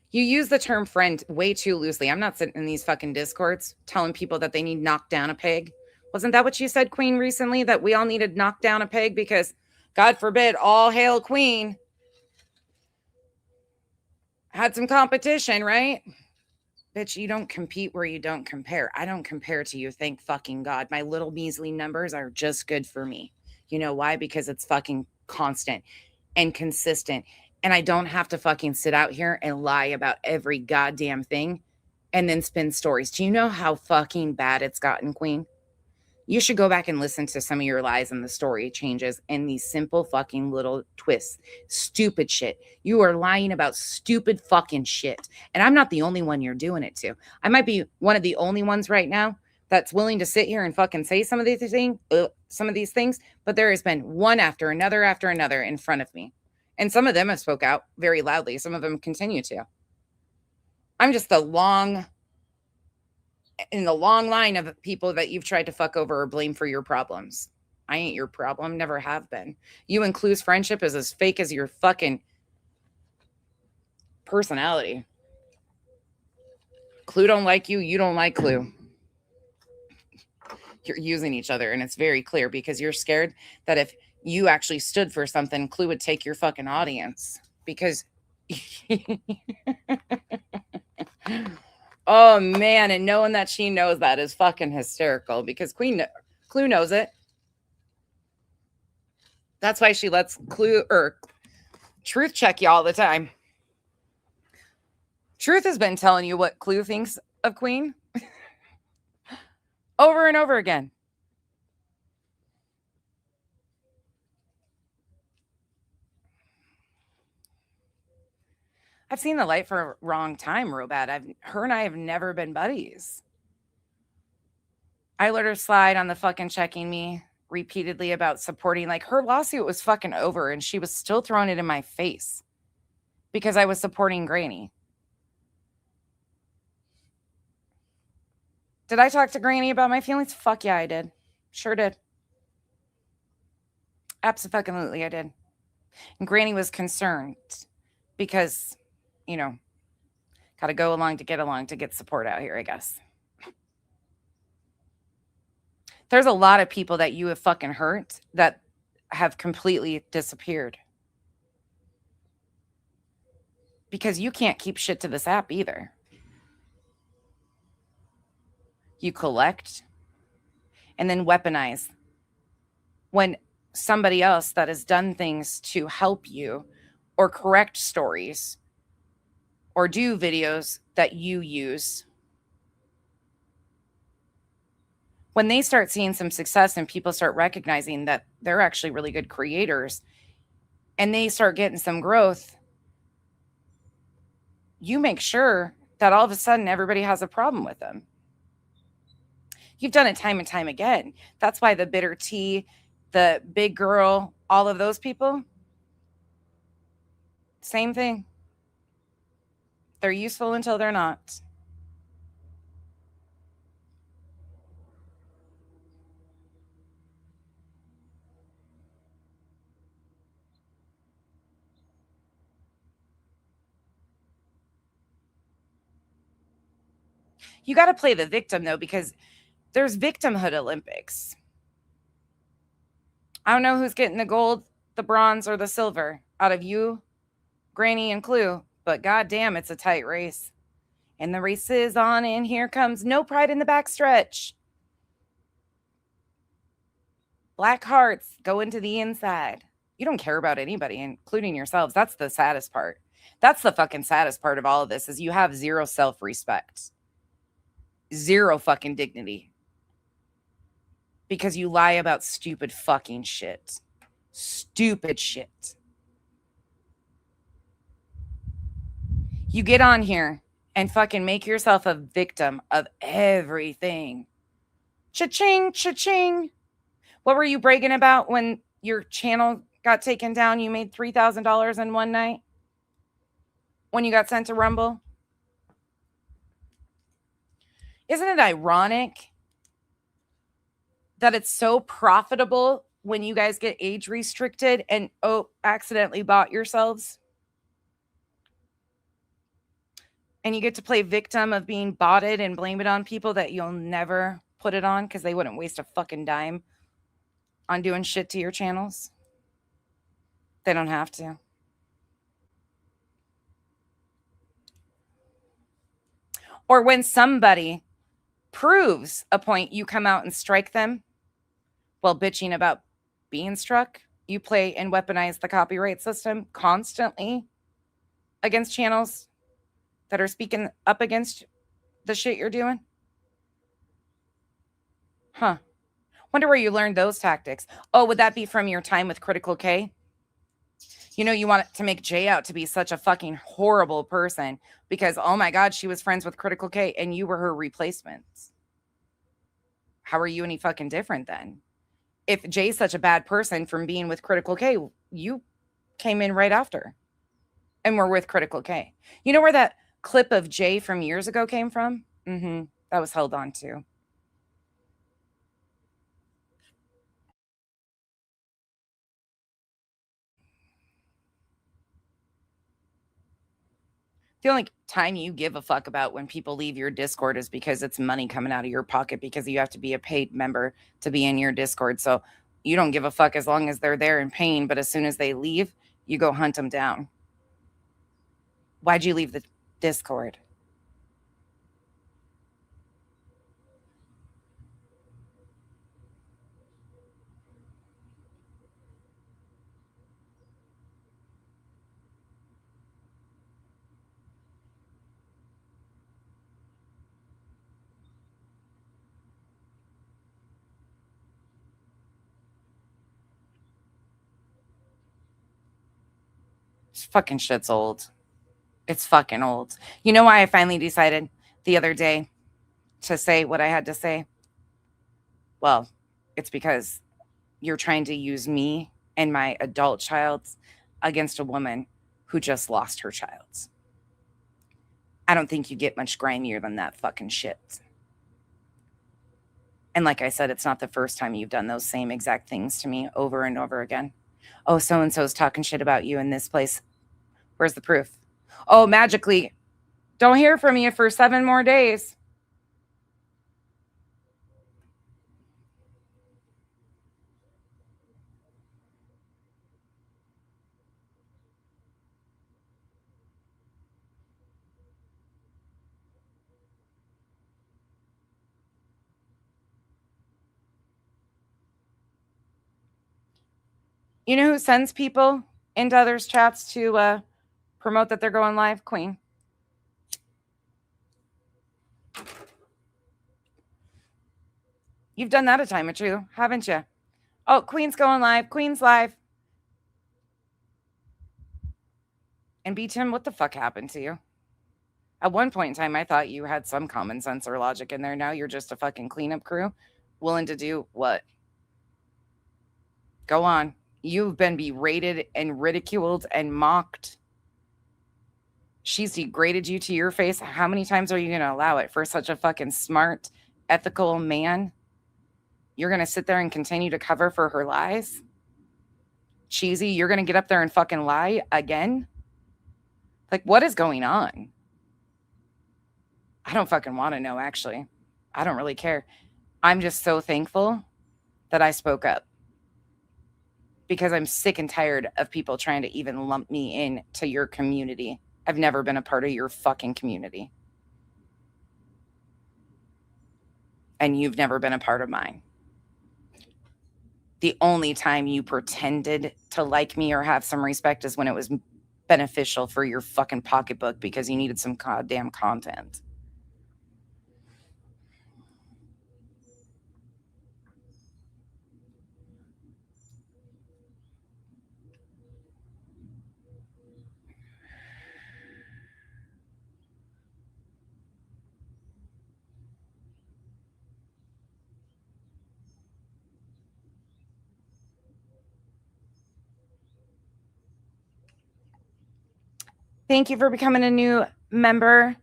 You use the term friend way too loosely. I'm not sitting in these fucking discords telling people that they need knocked down a peg. Wasn't that what you said, Queen, recently? That we all needed knocked down a peg because, God forbid, all hail Queen had some competition, right? Bitch, you don't compete where you don't compare. I don't compare to you, thank fucking God. My little measly numbers are just good for me. You know why? Because it's fucking constant and consistent. And I don't have to fucking sit out here and lie about every goddamn thing and then spin stories. Do you know how fucking bad it's gotten, Queen? You should go back and listen to some of your lies and the story changes and these simple fucking little twists. Stupid shit. You are lying about stupid fucking shit. And I'm not the only one you're doing it to. I might be one of the only ones right now that's willing to sit here and fucking say some of these things, but there has been one after another in front of me. And some of them have spoke out very loudly. Some of them continue to. I'm just in the long line of people that you've tried to fuck over or blame for your problems. I ain't your problem, never have been. You and Clue's friendship is as fake as your fucking personality. Clue don't like you, you don't like Clue. You're using each other, and it's very clear because you're scared that if you actually stood for something, Clue would take your fucking audience. Because oh man, and knowing that she knows that is fucking hysterical because Clue knows it. That's why she lets Clue or Truth check you all the time. Truth has been telling you what Clue thinks of Queen over and over again. I've seen the light for a wrong time real bad. Her and I have never been buddies. I let her slide on the fucking checking me repeatedly about supporting. Like, her lawsuit was fucking over and she was still throwing it in my face because I was supporting Granny. Did I talk to Granny about my feelings? Fuck yeah, I did. Sure did. Absolutely, I did. And Granny was concerned because, you know, got to go along to get support out here, I guess. There's a lot of people that you have fucking hurt that have completely disappeared. Because you can't keep shit to this app either. You collect and then weaponize when somebody else that has done things to help you or correct stories or do videos that you use, when they start seeing some success and people start recognizing that they're actually really good creators and they start getting some growth, you make sure that all of a sudden everybody has a problem with them. You've done it time and time again. That's why the Bitter Tea, the Big Girl, all of those people, same thing. They're useful until they're not. You got to play the victim, though, because there's victimhood Olympics. I don't know who's getting the gold, the bronze, or the silver out of you, Granny, and Clue, but goddamn, it's a tight race. And the race is on, and here comes no pride in the backstretch. Black hearts go into the inside. You don't care about anybody, including yourselves. That's the saddest part. That's the fucking saddest part of all of this is you have zero self-respect. Zero fucking dignity. Because you lie about stupid fucking shit. Stupid shit. You get on here and fucking make yourself a victim of everything. Cha-ching, cha-ching. What were you bragging about when your channel got taken down? You made $3,000 in one night when you got sent to Rumble? Isn't it ironic that it's so profitable when you guys get age restricted and accidentally bought yourselves? And you get to play victim of being botted and blame it on people that you'll never put it on because they wouldn't waste a fucking dime on doing shit to your channels. They don't have to. Or when somebody proves a point, you come out and strike them while bitching about being struck. You play and weaponize the copyright system constantly against channels that are speaking up against the shit you're doing. Huh. Wonder where you learned those tactics. Oh, would that be from your time with Critical K? You know, you want to make Jay out to be such a fucking horrible person because, oh my God, she was friends with Critical K and you were her replacements. How are you any fucking different then? If Jay's such a bad person from being with Critical K, you came in right after and were with Critical K. You know where that clip of Jay from years ago came from? That was held on to. The only time you give a fuck about when people leave your Discord is because it's money coming out of your pocket because you have to be a paid member to be in your Discord. So you don't give a fuck as long as they're there in pain. But as soon as they leave, you go hunt them down. Why'd you leave the Discord? This fucking shit's old. It's fucking old. You know why I finally decided the other day to say what I had to say? Well, it's because you're trying to use me and my adult child against a woman who just lost her child. I don't think you get much grimier than that fucking shit. And like I said, it's not the first time you've done those same exact things to me over and over again. Oh, so and so's talking shit about you in this place. Where's the proof? Oh, magically, don't hear from you for 7 more days. You know who sends people into others' chats to promote that they're going live? Queen. You've done that a time or two, haven't you? Oh, Queen's going live. Queen's live. And B Tim, what the fuck happened to you? At one point in time, I thought you had some common sense or logic in there. Now you're just a fucking cleanup crew, willing to do what? Go on. You've been berated and ridiculed and mocked. She's degraded you to your face. How many times are you going to allow it for such a fucking smart, ethical man? You're going to sit there and continue to cover for her lies? Cheesy, you're going to get up there and fucking lie again? Like, what is going on? I don't fucking want to know, actually. I don't really care. I'm just so thankful that I spoke up because I'm sick and tired of people trying to even lump me in to your community. I've never been a part of your fucking community. And you've never been a part of mine. The only time you pretended to like me or have some respect is when it was beneficial for your fucking pocketbook because you needed some goddamn content. Thank you for becoming a new member.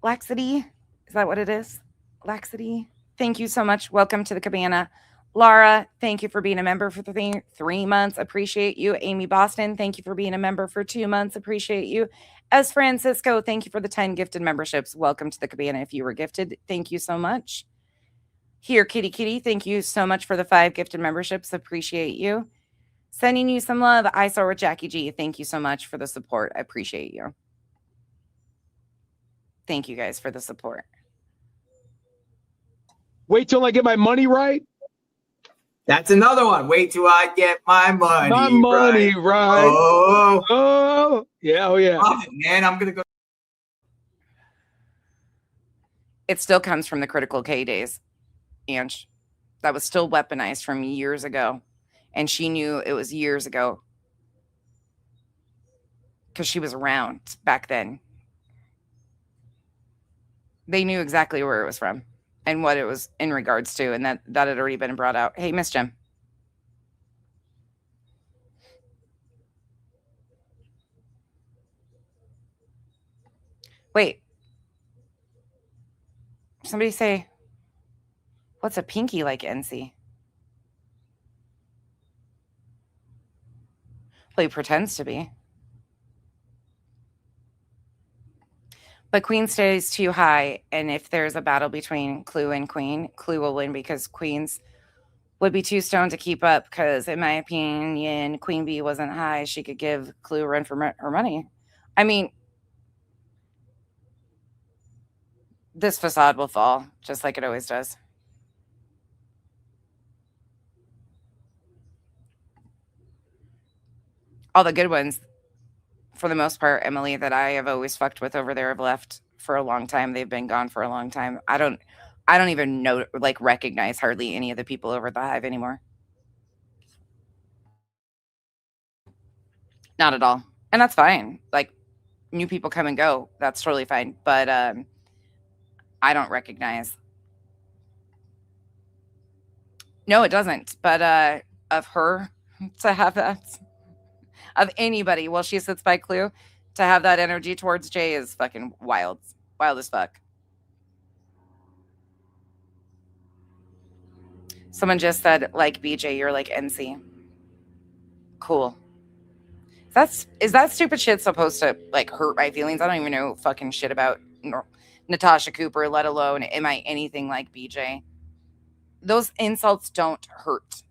Laxity, is that what it is? Laxity. Thank you so much. Welcome to the cabana. Laura, thank you for being a member for 3 months. Appreciate you. Amy Boston, thank you for being a member for 2 months. Appreciate you. As Francisco, thank you for the 10 gifted memberships. Welcome to the cabana. If you were gifted, thank you so much. Here, Kitty Kitty, thank you so much for the 5 gifted memberships. Appreciate you. Sending you some love. I saw with Jackie G. Thank you so much for the support. I appreciate you. Thank you guys for the support. Wait till I get my money right. That's another one. Wait till I get my money. My money right. Oh, yeah. Oh, yeah. Love it, man. I'm gonna go. It still comes from the Critical K days, Ange. That was still weaponized from years ago. And she knew it was years ago because she was around back then. They knew exactly where it was from and what it was in regards to, and that had already been brought out. Hey, Miss Jim. Wait. Somebody say, what's a pinky like NC? Well, he pretends to be. But Queen stays too high, and if there's a battle between Clue and Queen, Clue will win because Queen's would be too stoned to keep up because, in my opinion, Queen Bee wasn't high. She could give Clue a run for her money. I mean, this facade will fall, just like it always does. All the good ones, for the most part, Emily, that I have always fucked with over there have left for a long time. They've been gone for a long time. I don't even know, like, recognize hardly any of the people over at the Hive anymore. Not at all. And that's fine. Like, new people come and go. That's totally fine. But I don't recognize. No, it doesn't. But of her to have that, of anybody while she sits by Clue, to have that energy towards Jay is fucking wild. Wild as fuck. Someone just said, like BJ, you're like NC. Cool. Is that stupid shit supposed to, like, hurt my feelings? I don't even know fucking shit about Natasha Cooper, let alone am I anything like BJ. Those insults don't hurt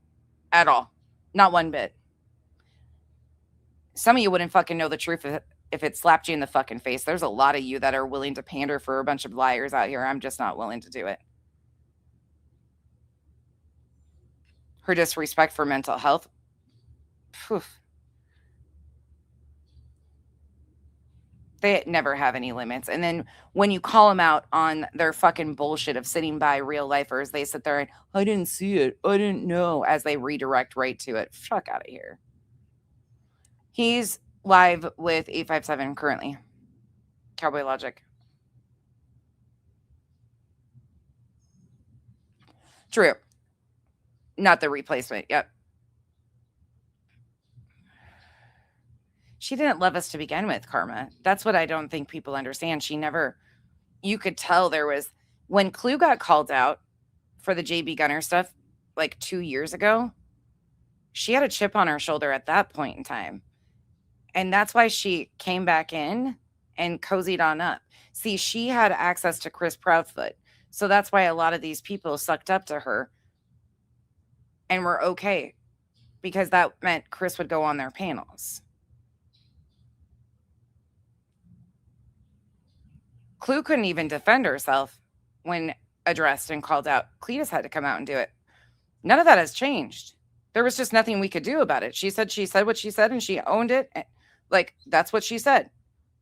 at all. Not one bit. Some of you wouldn't fucking know the truth if it slapped you in the fucking face. There's a lot of you that are willing to pander for a bunch of liars out here. I'm just not willing to do it. Her disrespect for mental health. Poof. They never have any limits. And then when you call them out on their fucking bullshit of sitting by real lifers, they sit there and, I didn't see it. I didn't know, as they redirect right to it. Fuck out of here. He's live with 857 currently. Cowboy Logic. True. Not the replacement. Yep. She didn't love us to begin with, Karma. That's what I don't think people understand. She never, you could tell there was, when Clue got called out for the JB Gunner stuff like 2 years ago, she had a chip on her shoulder at that point in time. And that's why she came back in and cozied on up. See, she had access to Chris Proudfoot. So that's why a lot of these people sucked up to her and were okay, because that meant Chris would go on their panels. Clue couldn't even defend herself when addressed and called out. Cletus had to come out and do it. None of that has changed. There was just nothing we could do about it. She said what she said, and she owned it. Like, that's what she said.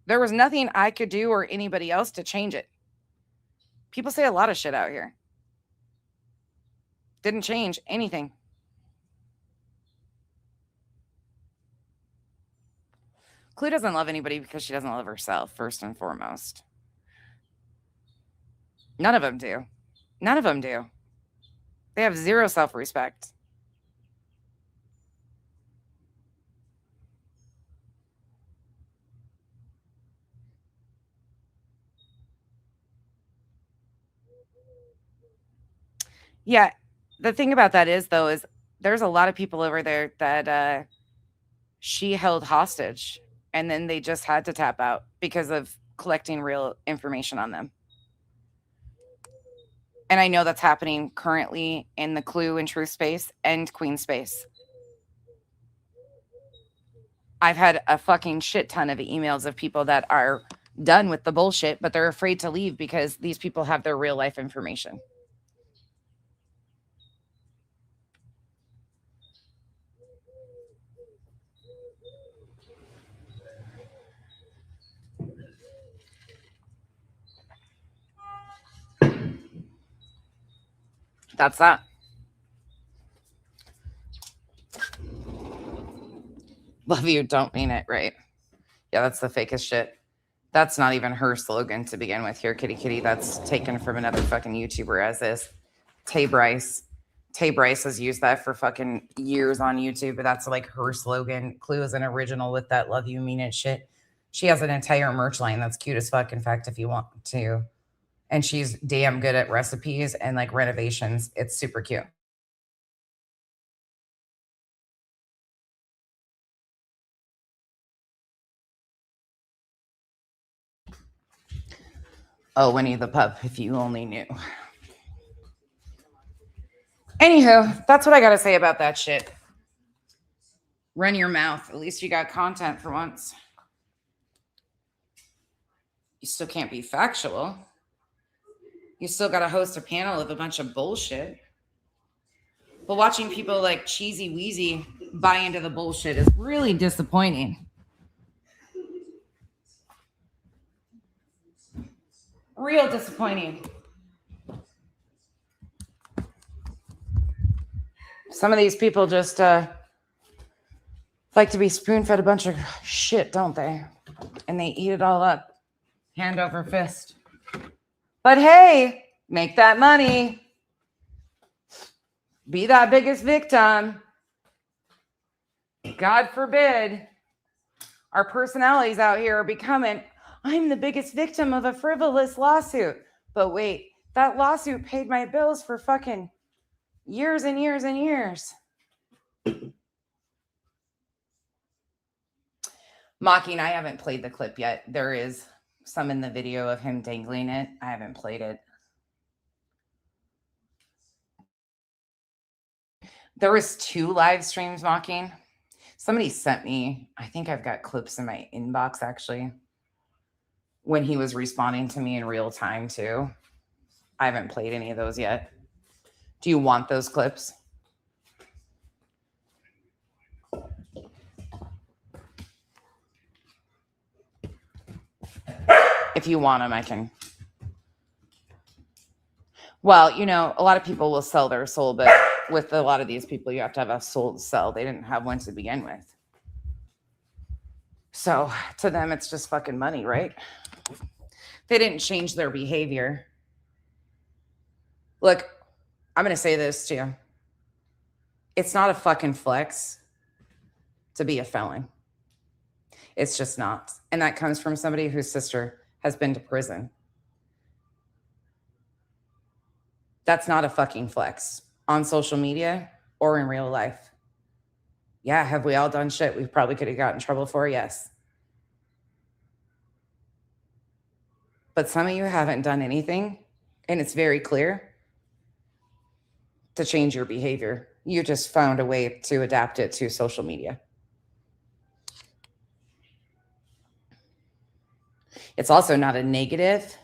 There was nothing I could do or anybody else to change it. People say a lot of shit out here. Didn't change anything. Clue doesn't love anybody because she doesn't love herself, first and foremost. None of them do. None of them do. They have zero self-respect. Yeah. The thing about that is, though, is there's a lot of people over there that she held hostage and then they just had to tap out because of collecting real information on them. And I know that's happening currently in the Clue and Truth space and Queen space. I've had a fucking shit ton of emails of people that are done with the bullshit, but they're afraid to leave because these people have their real life information. That's that. Love you, don't mean it, right? Yeah, that's the fakest shit. That's not even her slogan to begin with here, kitty kitty. That's taken from another fucking YouTuber as is. Tay Bryce. Tay Bryce has used that for fucking years on YouTube, but that's like her slogan. Clue is an original with that love you mean it shit. She has an entire merch line that's cute as fuck, in fact, if you want to. And she's damn good at recipes and like renovations. It's super cute. Oh, Winnie the Pup, if you only knew. Anywho, that's what I got to say about that shit. Run your mouth. At least you got content for once. You still can't be factual. You still got to host a panel of a bunch of bullshit. But watching people like Cheesy Wheezy buy into the bullshit is really disappointing. Real disappointing. Some of these people just like to be spoon-fed a bunch of shit, don't they? And they eat it all up, hand over fist. But hey, make that money. Be that biggest victim. God forbid our personalities out here are becoming, I'm the biggest victim of a frivolous lawsuit. But wait, that lawsuit paid my bills for fucking years and years and years. Mocking, I haven't played the clip yet. There is some in the video of him dangling it. I haven't played it. There was 2 live streams mocking. Somebody sent me, I think I've got clips in my inbox actually, when he was responding to me in real time too. I haven't played any of those yet. Do you want those clips? If you want them, I can. Well, you know, a lot of people will sell their soul, but with a lot of these people, you have to have a soul to sell. They didn't have one to begin with. So to them, it's just fucking money, right? They didn't change their behavior. Look, I'm going to say this to you. It's not a fucking flex to be a felon. It's just not. And that comes from somebody whose sister has been to prison. That's not a fucking flex on social media or in real life. Yeah, have we all done shit we probably could have gotten in trouble for? Yes. But some of you haven't done anything, and it's very clear, to change your behavior. You just found a way to adapt it to social media. It's also not a negative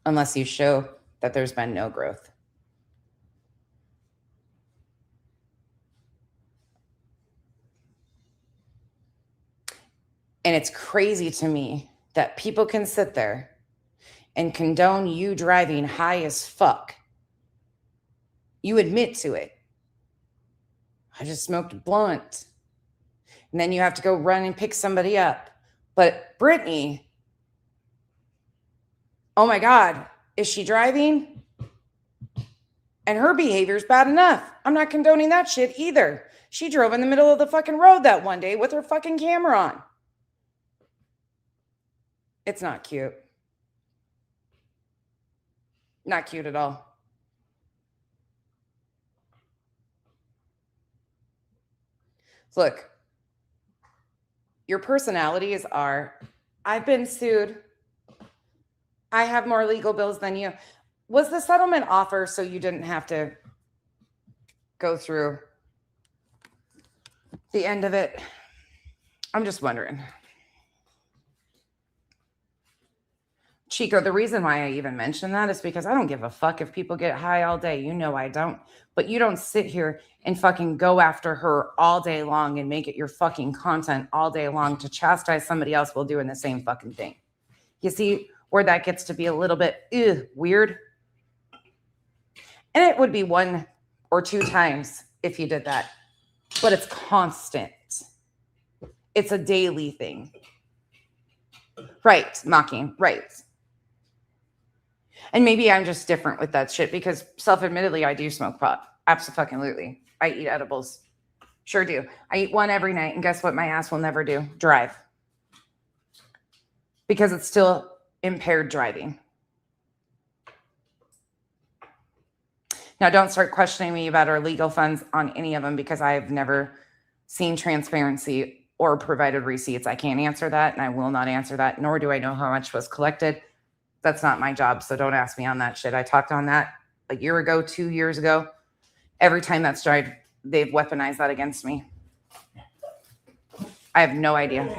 unless you show that there's been no growth. And it's crazy to me that people can sit there and condone you driving high as fuck. You admit to it. I just smoked a blunt. And then you have to go run and pick somebody up. But Brittany, oh my God, is she driving? And her behavior is bad enough. I'm not condoning that shit either. She drove in the middle of the fucking road that one day with her fucking camera on. It's not cute. Not cute at all. Look, your personalities are, I've been sued. I have more legal bills than you. Was the settlement offer so you didn't have to go through the end of it? I'm just wondering. Chico, the reason why I even mention that is because I don't give a fuck if people get high all day. You know I don't. But you don't sit here and fucking go after her all day long and make it your fucking content all day long to chastise somebody else while doing the same fucking thing. You see where that gets to be a little bit weird? And it would be 1 or 2 times if you did that. But it's constant. It's a daily thing. Right, mocking, right. And maybe I'm just different with that shit because self-admittedly, I do smoke pot. Absolutely. I eat edibles. Sure do. I eat one every night. And guess what my ass will never do? Drive. Because it's still impaired driving. Now, don't start questioning me about our legal funds on any of them because I have never seen transparency or provided receipts. I can't answer that, and I will not answer that, nor do I know how much was collected. That's not my job, so don't ask me on that shit. I talked on that a year ago, 2 years ago. Every time that's tried, they've weaponized that against me. I have no idea.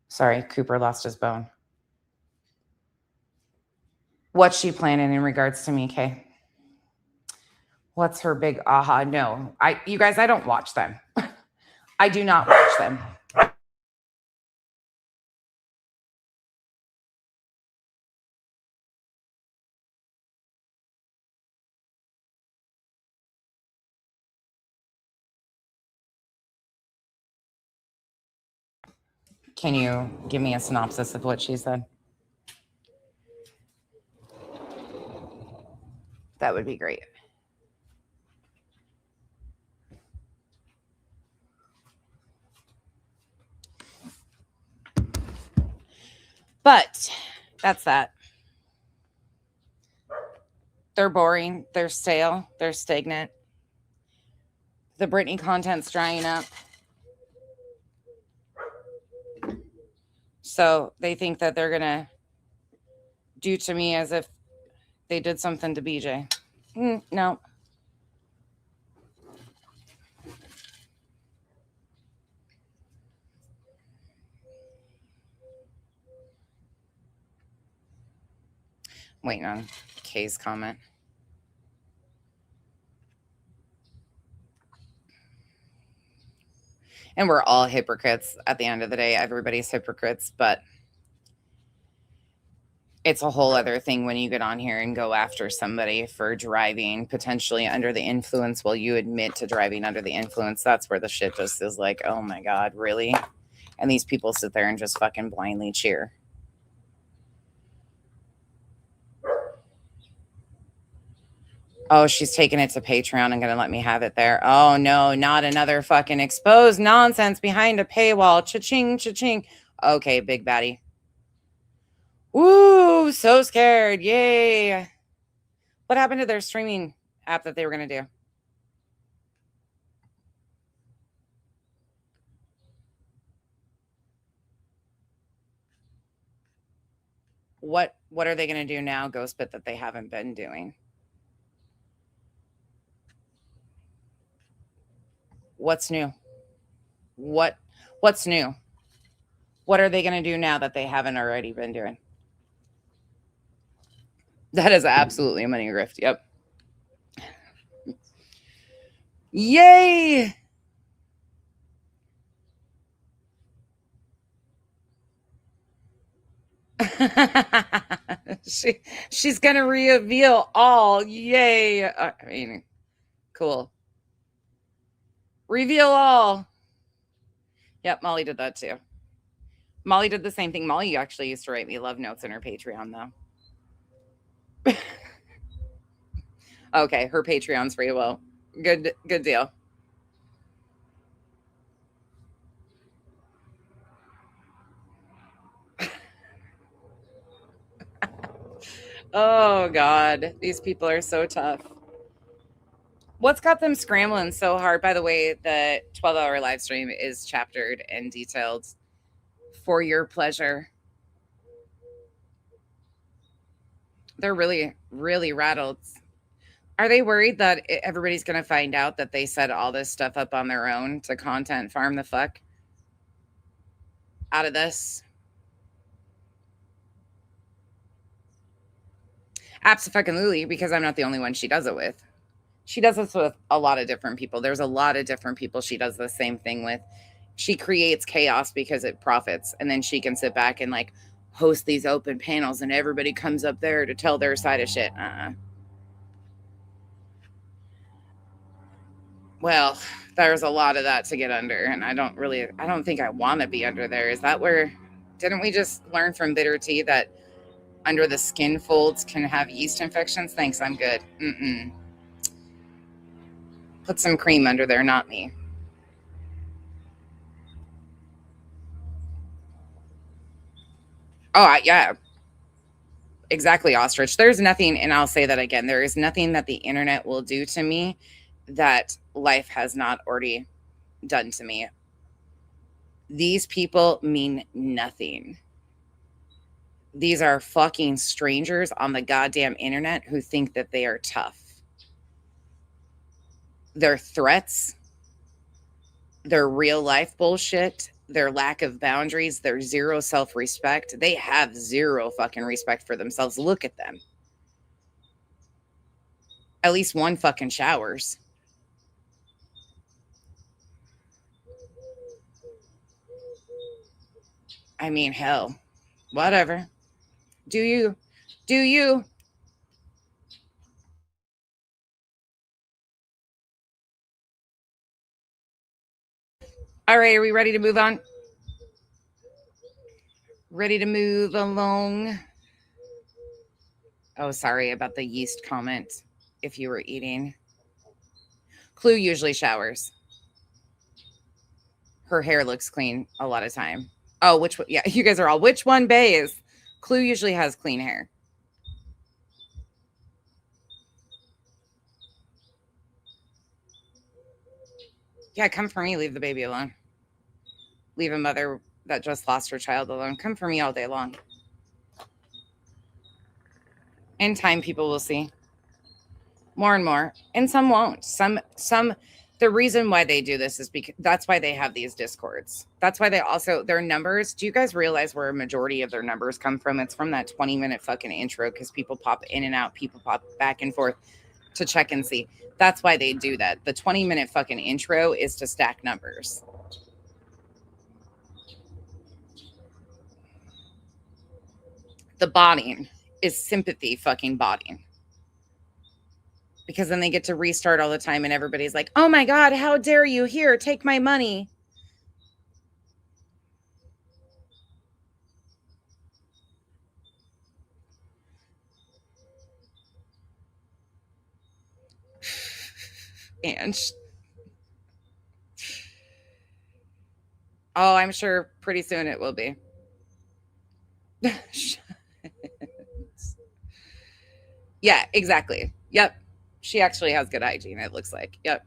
Sorry, Cooper lost his bone. What's she planning in regards to me, Kay? What's her big aha? No, you guys, I don't watch them. I do not watch them. Can you give me a synopsis of what she said? That would be great. But that's that. They're boring. They're stale. They're stagnant. The Britney content's drying up. So they think that they're going to do to me as if they did something to BJ. No. Waiting on Kay's comment. And we're all hypocrites at the end of the day. Everybody's hypocrites, but it's a whole other thing when you get on here and go after somebody for driving potentially under the influence while you admit to driving under the influence. That's where the shit just is like, oh my God, really? And these people sit there and just fucking blindly cheer. Oh, she's taking it to Patreon and going to let me have it there. Oh, no, not another fucking exposed nonsense behind a paywall. Cha-ching, cha-ching. Okay, big baddie. Woo, so scared. Yay. What happened to their streaming app that they were going to do? What are they going to do now, Ghostbit, that they haven't been doing? What's new? What's new? What are they going to do now that they haven't already been doing? That is absolutely a money grift. Yep. Yay! She's going to reveal all. Yay. I mean, cool. Reveal all. Yep, Molly did that too. Molly did the same thing. Molly actually used to write me love notes in her Patreon, though. Okay, her Patreon's free. Well, Good deal. Oh God, these people are so tough. What's got them scrambling so hard? By the way, the 12-hour live stream is chaptered and detailed for your pleasure. They're really, really rattled. Are they worried that everybody's going to find out that they set all this stuff up on their own to content farm the fuck out of this? Absolutely, because I'm not the only one she does it with. She does this with a lot of different people. There's a lot of different people she does the same thing with. She creates chaos because it profits, and then she can sit back and like host these open panels and everybody comes up there to tell their side of shit. Well, there's a lot of that to get under, and I don't think I want to be under there. Is that where, didn't we just learn from bitter tea that under the skin folds can have yeast infections? Thanks, I'm good. Put some cream under there, not me. Oh, yeah. Exactly, Ostrich. There's nothing, and I'll say that again, there is nothing that the internet will do to me that life has not already done to me. These people mean nothing. These are fucking strangers on the goddamn internet who think that they are tough. Their threats, their real life bullshit, their lack of boundaries, their zero self-respect. They have zero fucking respect for themselves. Look at them. At least one fucking showers. I mean, hell, whatever. Do you? Do you? All right, are we ready to move on? Ready to move along? Oh, sorry about the yeast comment if you were eating. Clue usually showers. Her hair looks clean a lot of time. Oh, which one? Yeah, you guys are all, which one bays? Clue usually has clean hair. Yeah, come for me. Leave the baby alone. Leave a mother that just lost her child alone. Come for me all day long. In time, people will see more and more, and some won't. Some. The reason why they do this is because that's why they have these discords. That's why they also, their numbers. Do you guys realize where a majority of their numbers come from? It's from that 20-minute fucking intro, because people pop in and out, people pop back and forth to check and see. That's why they do that. The 20-minute fucking intro is to stack numbers. The botting is sympathy fucking botting. Because then they get to restart all the time and everybody's like, oh my God, how dare you? Here, take my money. And oh, I'm sure pretty soon it will be. Yeah, exactly. Yep. She actually has good hygiene, it looks like. Yep.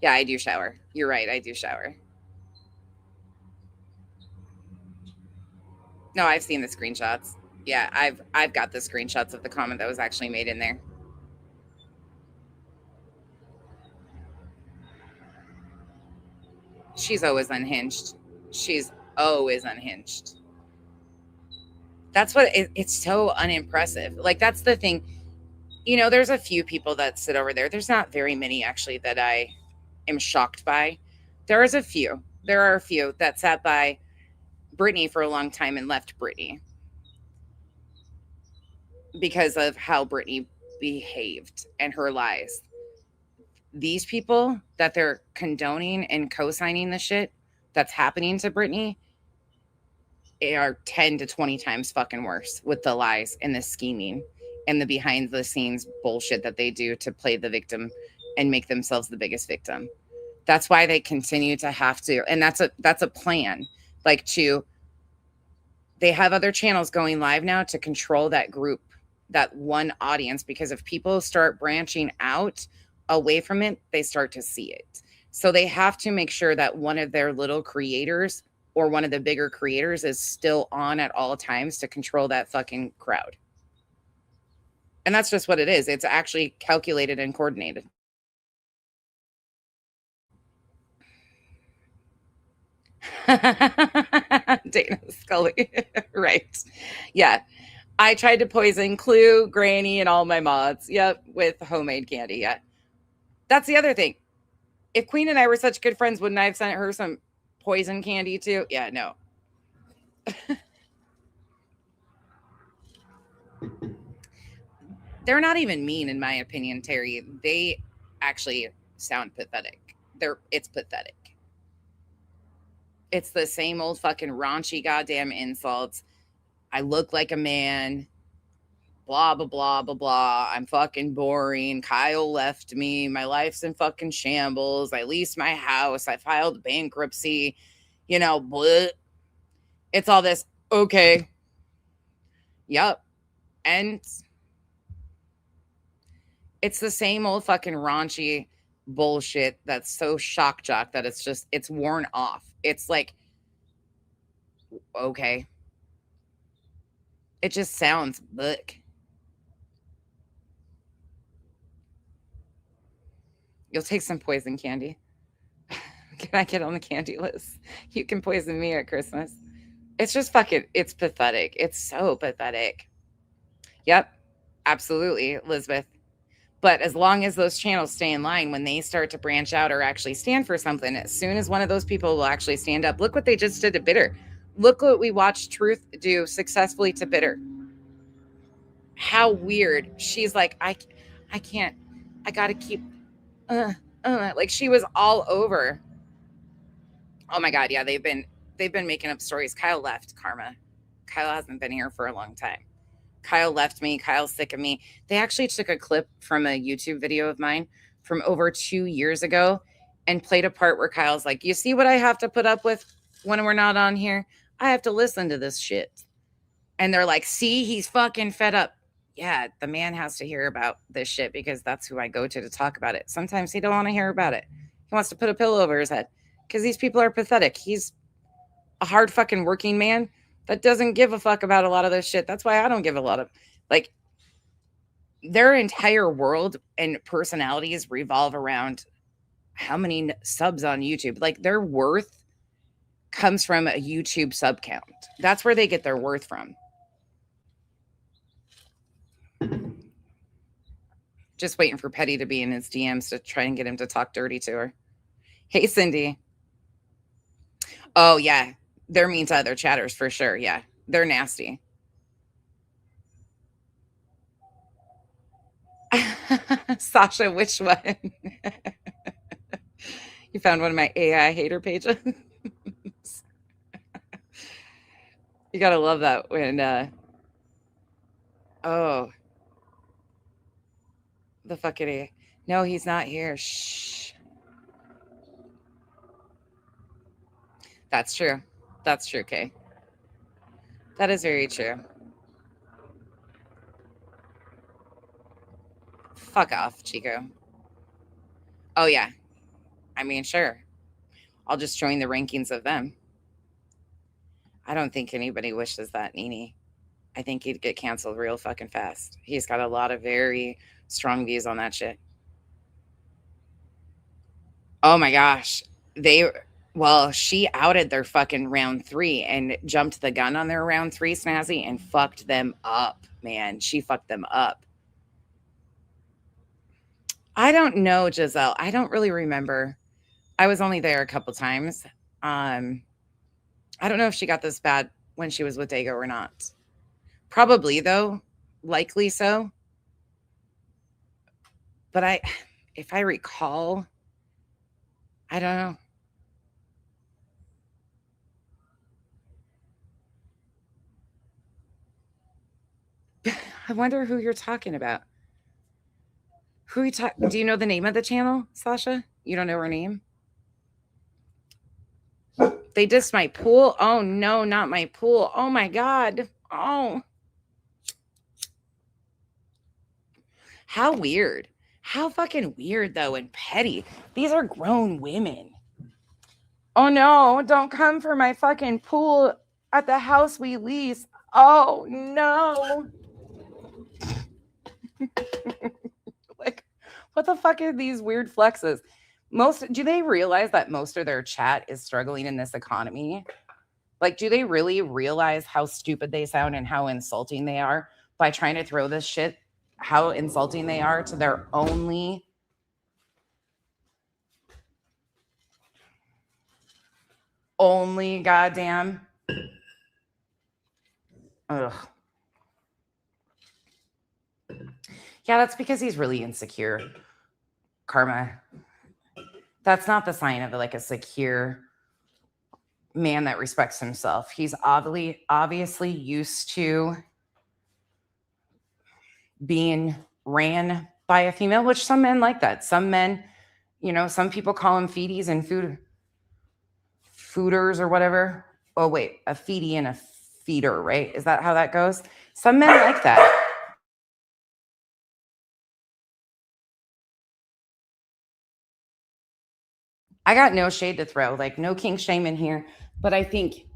Yeah, I do shower. You're right, I do shower. No, I've seen the screenshots. Yeah, I've got the screenshots of the comment that was actually made in there. She's always unhinged. She's always unhinged. That's what it's so unimpressive. Like, that's the thing. You know, there's a few people that sit over there. There's not very many actually that I am shocked by. There are a few that sat by Britney for a long time and left Britney because of how Britney behaved and her lies. These people that they're condoning and co-signing the shit that's happening to Britney are 10 to 20 times fucking worse with the lies and the scheming and the behind the scenes bullshit that they do to play the victim and make themselves the biggest victim. That's why they continue to have to, and that's a plan. Like they have other channels going live now to control that group, that one audience, because if people start branching out away from it, they start to see it. So they have to make sure that one of their little creators or one of the bigger creators is still on at all times to control that fucking crowd. And that's just what it is. It's actually calculated and coordinated. Dana Scully. Right. Yeah. I tried to poison Clue, Granny, and all my mods. Yep. With homemade candy. Yeah. That's the other thing. If Queen and I were such good friends, wouldn't I have sent her some poison candy too? Yeah, no. They're not even mean, in my opinion, Terry. They actually sound pathetic. It's pathetic. It's the same old fucking raunchy goddamn insults. I look like a man. Blah, blah, blah, blah, blah. I'm fucking boring. Kyle left me. My life's in fucking shambles. I leased my house. I filed bankruptcy. You know, bleh. It's all this. Okay. Yep. And it's the same old fucking raunchy bullshit that's so shock jock that it's worn off. It's like, okay. It just sounds, look. You'll take some poison candy. Can I get on the candy list? You can poison me at Christmas. It's just fucking, it's pathetic. It's so pathetic. Yep, absolutely, Elizabeth. But as long as those channels stay in line, when they start to branch out or actually stand for something, as soon as one of those people will actually stand up, look what they just did to Bitter. Look what we watched Truth do successfully to Bitter. How weird. She's like, I can't, I got to keep, like she was all over. Oh my God. Yeah. They've been making up stories. Kyle left Karma. Kyle hasn't been here for a long time. Kyle left me. Kyle's sick of me. They actually took a clip from a YouTube video of mine from over 2 years ago and played a part where Kyle's like, you see what I have to put up with when we're not on here? I have to listen to this shit. And they're like, see, he's fucking fed up. Yeah, the man has to hear about this shit because that's who I go to talk about it. Sometimes he don't want to hear about it. He wants to put a pillow over his head because these people are pathetic. He's a hard fucking working man that doesn't give a fuck about a lot of this shit. That's why I don't give a lot of, like, their entire world and personalities revolve around how many subs on YouTube. Like, their worth comes from a YouTube sub count. That's where they get their worth from. Just waiting for Petty to be in his DMs to try and get him to talk dirty to her. Hey, Cindy. Oh, yeah. They're mean to other chatters for sure. Yeah. They're nasty. Sasha, which one? You found one of my AI hater pages? You gotta love that when oh, the fucking AI. No, he's not here. Shh. That's true. That's true, Kay. That is very true. Fuck off, Chico. Oh, yeah. I mean, sure. I'll just join the rankings of them. I don't think anybody wishes that, Nene. I think he'd get canceled real fucking fast. He's got a lot of very strong views on that shit. Oh my gosh. She outed their fucking round 3 and jumped the gun on their round 3, Snazzy, and fucked them up, man. She fucked them up. I don't know, Giselle. I don't really remember. I was only there a couple times. I don't know if she got this bad when she was with Dago or not. Probably, though. Likely so. But if I recall, I don't know. I wonder who you're talking about. Who you talk? Do you know the name of the channel, Sasha? You don't know her name? They dissed my pool. Oh no, not my pool. Oh my God. Oh. How weird. How fucking weird though and petty. These are grown women. Oh no, don't come for my fucking pool at the house we lease. Oh no. Like, what the fuck are these weird flexes? Do they realize that most of their chat is struggling in this economy? Like, do they really realize how stupid they sound and how insulting they are by trying to throw this shit, how insulting they are to their only goddamn. Ugh. Yeah, that's because he's really insecure. Karma. That's not the sign of like a secure man that respects himself. He's obviously used to being ran by a female, which some men like that. Some men, some people call them feedies and fooders or whatever. Oh, wait, a feedie and a feeder, right? Is that how that goes? Some men like that. I got no shade to throw, like no kink shame in here. But I think,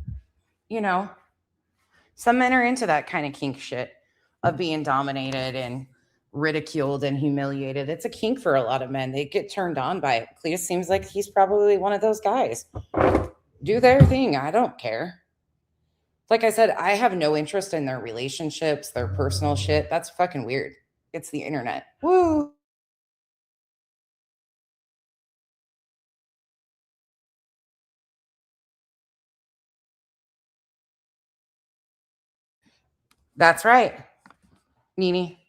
some men are into that kind of kink shit of being dominated and ridiculed and humiliated. It's a kink for a lot of men. They get turned on by it. Cletus seems like he's probably one of those guys. Do their thing. I don't care. Like I said, I have no interest in their relationships, their personal shit. That's fucking weird. It's the internet. Woo. That's right, Nini.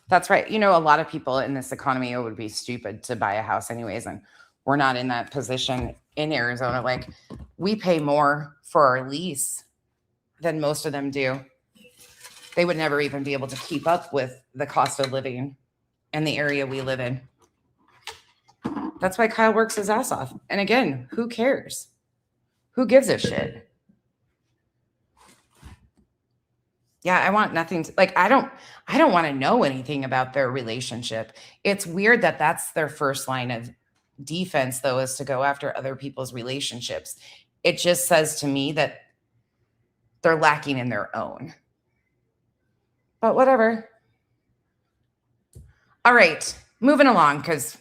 That's right. A lot of people in this economy, it would be stupid to buy a house anyways. And we're not in that position in Arizona. Like, we pay more for our lease than most of them do. They would never even be able to keep up with the cost of living in the area we live in. That's why Kyle works his ass off. And again, who cares? Who gives a shit? Yeah, I want nothing to, like, I don't want to know anything about their relationship. It's weird that that's their first line of defense, though, is to go after other people's relationships. It just says to me that they're lacking in their own. But whatever. All right, moving along, because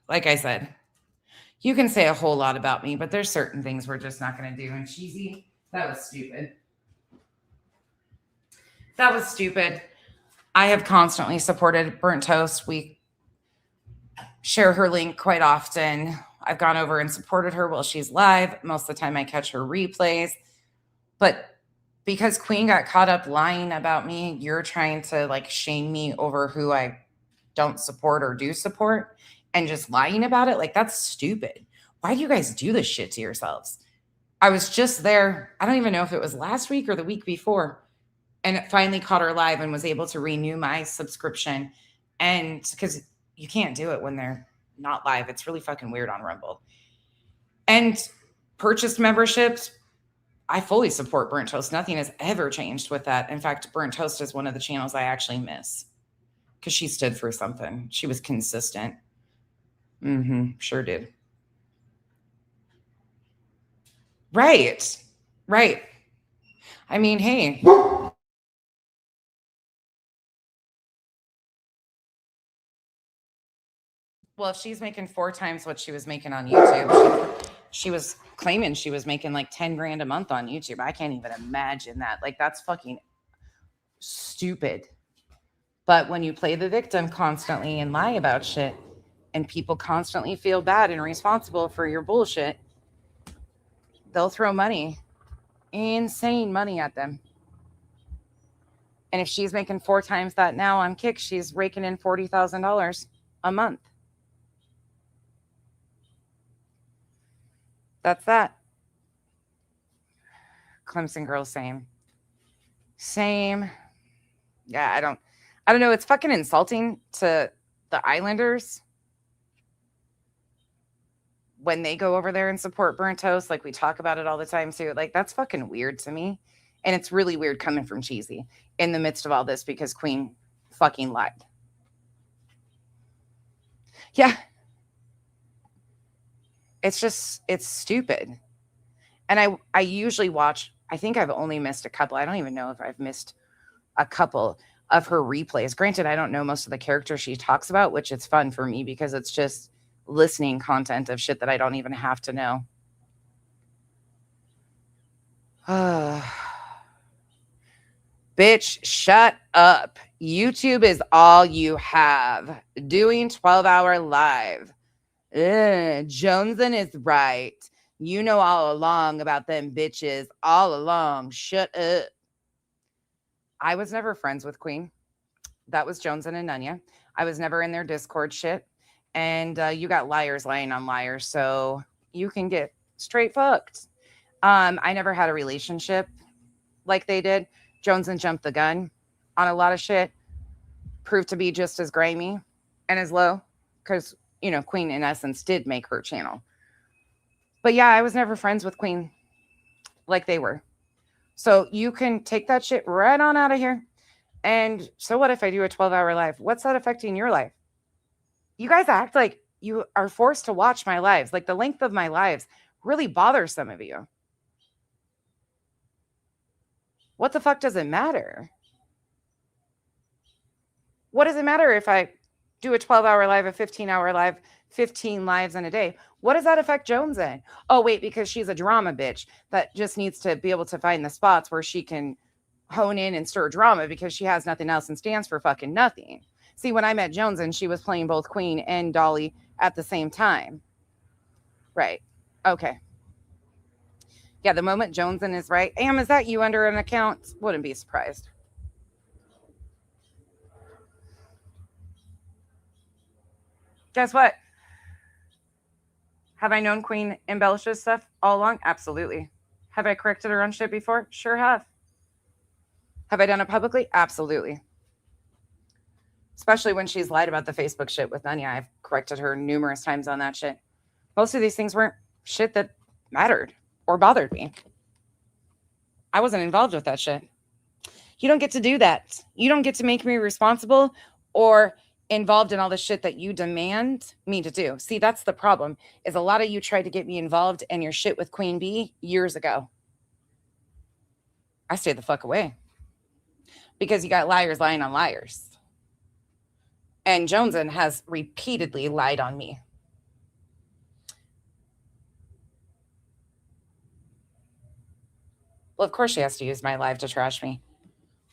like I said, you can say a whole lot about me, but there's certain things we're just not going to do. And cheesy, that was stupid. That was stupid. I have constantly supported Burnt Toast. We share her link quite often. I've gone over and supported her while she's live. Most of the time I catch her replays. But because Queen got caught up lying about me, you're trying to like shame me over who I don't support or do support and just lying about it. Like, that's stupid. Why do you guys do this shit to yourselves? I was just there. I don't even know if it was last week or the week before. And it finally caught her live and was able to renew my subscription. And because you can't do it when they're not live. It's really fucking weird on Rumble. And purchased memberships. I fully support Burnt Toast. Nothing has ever changed with that. In fact, Burnt Toast is one of the channels I actually miss because she stood for something. She was consistent. Sure did. Right. I mean, hey. Well, if she's making 4 times what she was making on YouTube, she was claiming she was making like 10 grand a month on YouTube. I can't even imagine that. Like, that's fucking stupid. But when you play the victim constantly and lie about shit, and people constantly feel bad and responsible for your bullshit, they'll throw money, insane money at them. And if she's making 4 times that now on Kick, she's raking in $40,000 a month. That's that. Clemson girl, same. Yeah, I don't know. It's fucking insulting to the Islanders, when they go over there and support burnt toast, like we talk about it all the time too, like that's fucking weird to me. And it's really weird coming from Cheesy in the midst of all this because Queen fucking lied. Yeah. It's stupid. And I usually watch, I think I've only missed a couple. I don't even know if I've missed a couple of her replays. Granted, I don't know most of the characters she talks about, which it's fun for me because it's just listening content of shit that I don't even have to know. Bitch, shut up. YouTube is all you have. Doing 12-hour live. Joneson is right. You know all along about them bitches. All along. Shut up. I was never friends with Queen. That was Joneson and Nunya. I was never in their Discord shit. And you got liars lying on liars. So you can get straight fucked. I never had a relationship like they did. Joneson jumped the gun on a lot of shit. Proved to be just as grimy and as low. Because, you know, Queen in essence did make her channel. But yeah, I was never friends with Queen like they were. So you can take that shit right on out of here. And so what if I do a 12-hour live? What's that affecting your life? You guys act like you are forced to watch my lives. Like the length of my lives really bothers some of you. What the fuck does it matter? What does it matter if I do a 12-hour live, a 15-hour live, 15 lives in a day? What does that affect Jones in? Oh, wait, because she's a drama bitch that just needs to be able to find the spots where she can hone in and stir drama because she has nothing else and stands for fucking nothing. See, when I met Jones and she was playing both Queen and Dolly at the same time. Right. Okay. Yeah, the moment Joneson is right. Am, is that you under an account? Wouldn't be surprised. Guess what? Have I known Queen embellishes stuff all along? Absolutely. Have I corrected her on shit before? Sure have. Have I done it publicly? Absolutely. Especially when she's lied about the Facebook shit with Nunya. I've corrected her numerous times on that shit. Most of these things weren't shit that mattered or bothered me. I wasn't involved with that shit. You don't get to do that. You don't get to make me responsible or involved in all the shit that you demand me to do. See, that's the problem, is a lot of you tried to get me involved in your shit with Queen Bee years ago. I stayed the fuck away. Because you got liars lying on liars. And Joneson has repeatedly lied on me. Well, of course she has to use my live to trash me.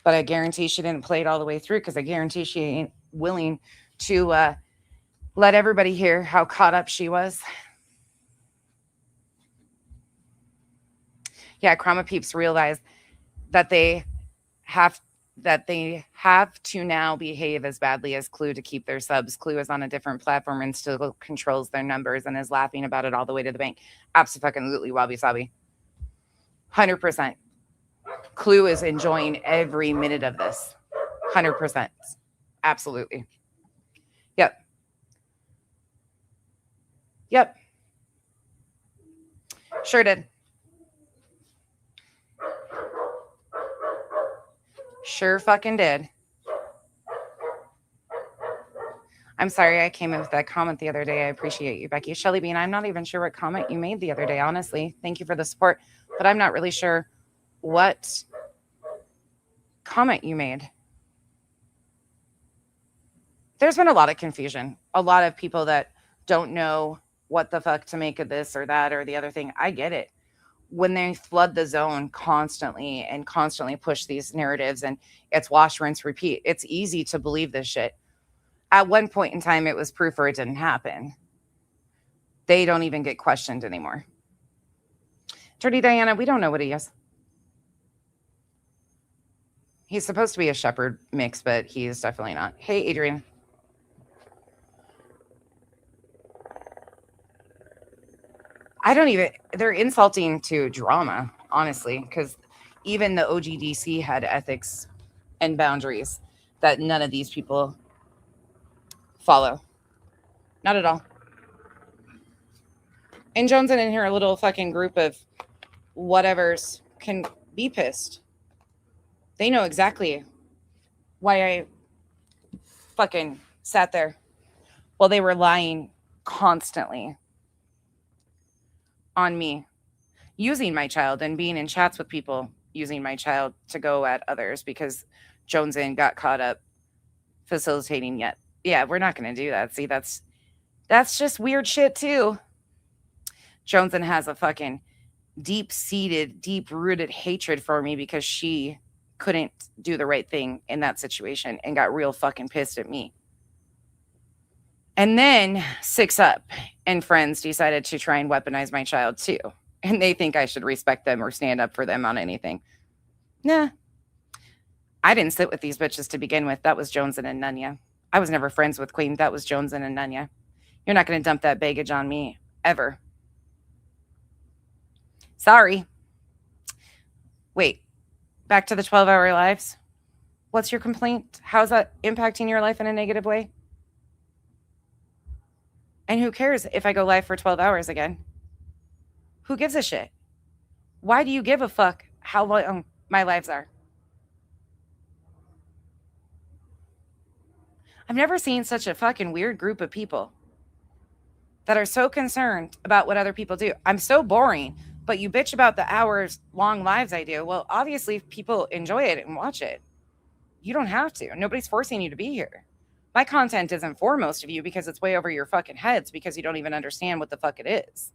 But I guarantee she didn't play it all the way through because I guarantee she ain't willing to let everybody hear how caught up she was. Yeah, Chroma Peeps realize that they have to now behave as badly as Clue to keep their subs. Clue is on a different platform and still controls their numbers and is laughing about it all the way to the bank. Absolutely, wabi sabi. 100%. Clue is enjoying every minute of this. 100%. Absolutely. Yep. Sure did. Sure fucking did. I'm sorry I came in with that comment the other day. I appreciate you, Becky. Shelly Bean, I'm not even sure what comment you made the other day, honestly. Thank you for the support, but I'm not really sure what comment you made. There's been a lot of confusion. A lot of people that don't know what the fuck to make of this or that or the other thing. I get it. When they flood the zone constantly and constantly push these narratives and it's wash, rinse, repeat, it's easy to believe this shit. At one point in time, it was proof or it didn't happen. They don't even get questioned anymore. Dirty Diana, we don't know what he is. He's supposed to be a shepherd mix, but he is definitely not. Hey, Adrian. They're insulting to drama, honestly, because even the OGDC had ethics and boundaries that none of these people follow. Not at all. And Jones and her little fucking group of whatevers can be pissed. They know exactly why I fucking sat there while they were lying constantly on me, using my child and being in chats with people using my child to go at others because Jones and got caught up facilitating yet. Yeah, we're not going to do that. See, that's just weird shit too. Joneson has a fucking deep-seated, deep-rooted hatred for me because she couldn't do the right thing in that situation and got real fucking pissed at me. And then Six Up and friends decided to try and weaponize my child too. And they think I should respect them or stand up for them on anything. Nah. I didn't sit with these bitches to begin with. That was Joneson and Nunya. I was never friends with Queen. That was Joneson and Nunya. You're not going to dump that baggage on me, ever. Sorry. Wait, back to the 12-hour lives. What's your complaint? How's that impacting your life in a negative way? And who cares if I go live for 12 hours again? Who gives a shit? Why do you give a fuck how long my lives are? I've never seen such a fucking weird group of people that are so concerned about what other people do. I'm so boring, but you bitch about the hours long lives I do. Well, obviously people enjoy it and watch it. You don't have to. Nobody's forcing you to be here. My content isn't for most of you because it's way over your fucking heads because you don't even understand what the fuck it is.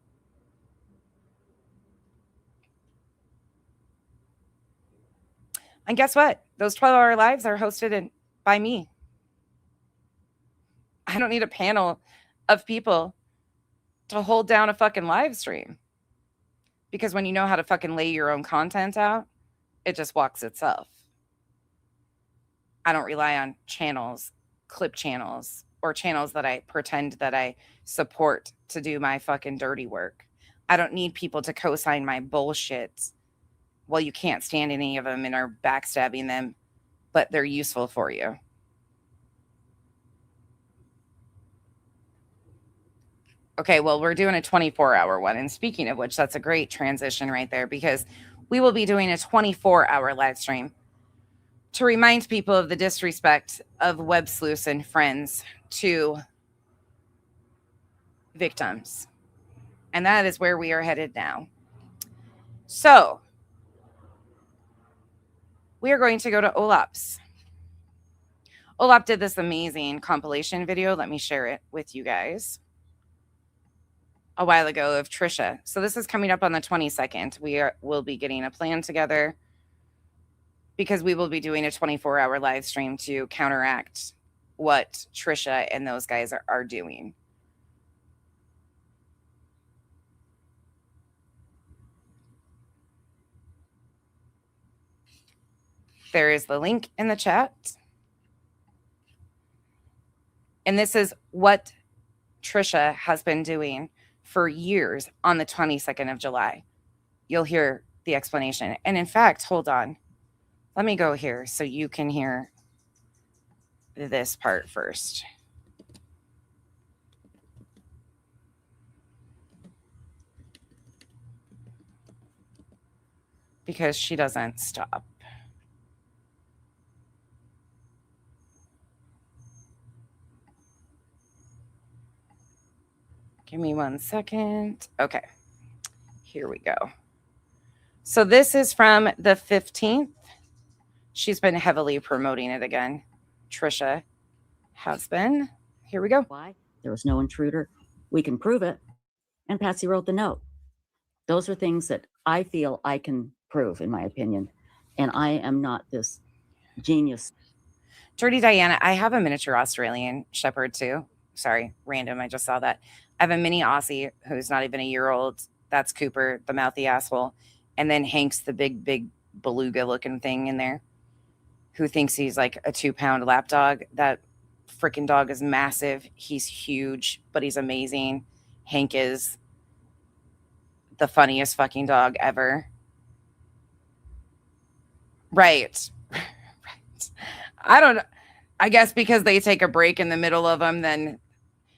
And guess what? Those 12-hour lives are hosted by me. I don't need a panel of people to hold down a fucking live stream. Because when you know how to fucking lay your own content out, it just walks itself. I don't rely on channels, clip channels, or channels that I pretend that I support to do my fucking dirty work. I don't need people to co-sign my bullshit. Well, you can't stand any of them and are backstabbing them, but they're useful for you. Okay, well, we're doing a 24-hour one. And speaking of which, that's a great transition right there because we will be doing a 24-hour live stream to remind people of the disrespect of web sleuths and friends to victims. And that is where we are headed now. So, we are going to go to Olap's. Olap did this amazing compilation video. Let me share it with you guys. A while ago of Trisha. So this is coming up on the 22nd. We'll be getting a plan together because we will be doing a 24-hour live stream to counteract what Trisha and those guys are doing. There is the link in the chat. And this is what Trisha has been doing for years on the 22nd of July. You'll hear the explanation. And in fact, hold on. Let me go here so you can hear this part first. Because she doesn't stop. Give me 1 second. Okay, here we go. So this is from the 15th. She's been heavily promoting it again. Trisha has been. Here we go. Why? There was no intruder. We can prove it. And Patsy wrote the note. Those are things that I feel I can prove, in my opinion. And I am not this genius. Dirty Diana, I have a miniature Australian Shepherd too. Sorry, random. I just saw that. I have a mini Aussie who's not even a year old. That's Cooper, the mouthy asshole. And then Hank's the big beluga looking thing in there who thinks he's like a 2-pound lap dog. That freaking dog is massive. He's huge, but he's amazing. Hank is the funniest fucking dog ever. Right. Right. I don't know. I guess because they take a break in the middle of them, then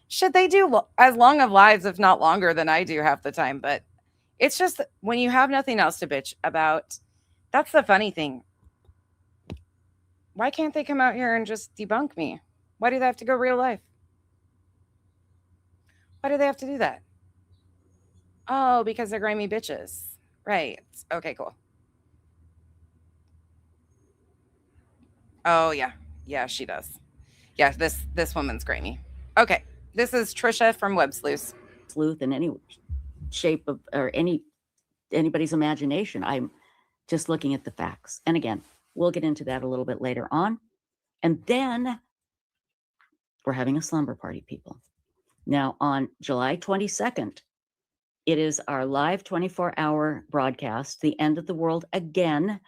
should they do as long of lives, if not longer, than I do half the time. But it's just when you have nothing else to bitch about, that's the funny thing. Why can't they come out here and just debunk me? Why do they have to go real life? Why do they have to do that? Oh, because they're grimy bitches. Right. Okay, cool. Oh, yeah. Yeah, she does. Yeah, this woman's grimy. Okay. This is Trisha from Web Sleuths. Sleuth in any shape of, or anybody's imagination. I'm just looking at the facts. And again, we'll get into that a little bit later on. And then we're having a slumber party, people. Now, on July 22nd, it is our live 24-hour broadcast, The End of the World Again.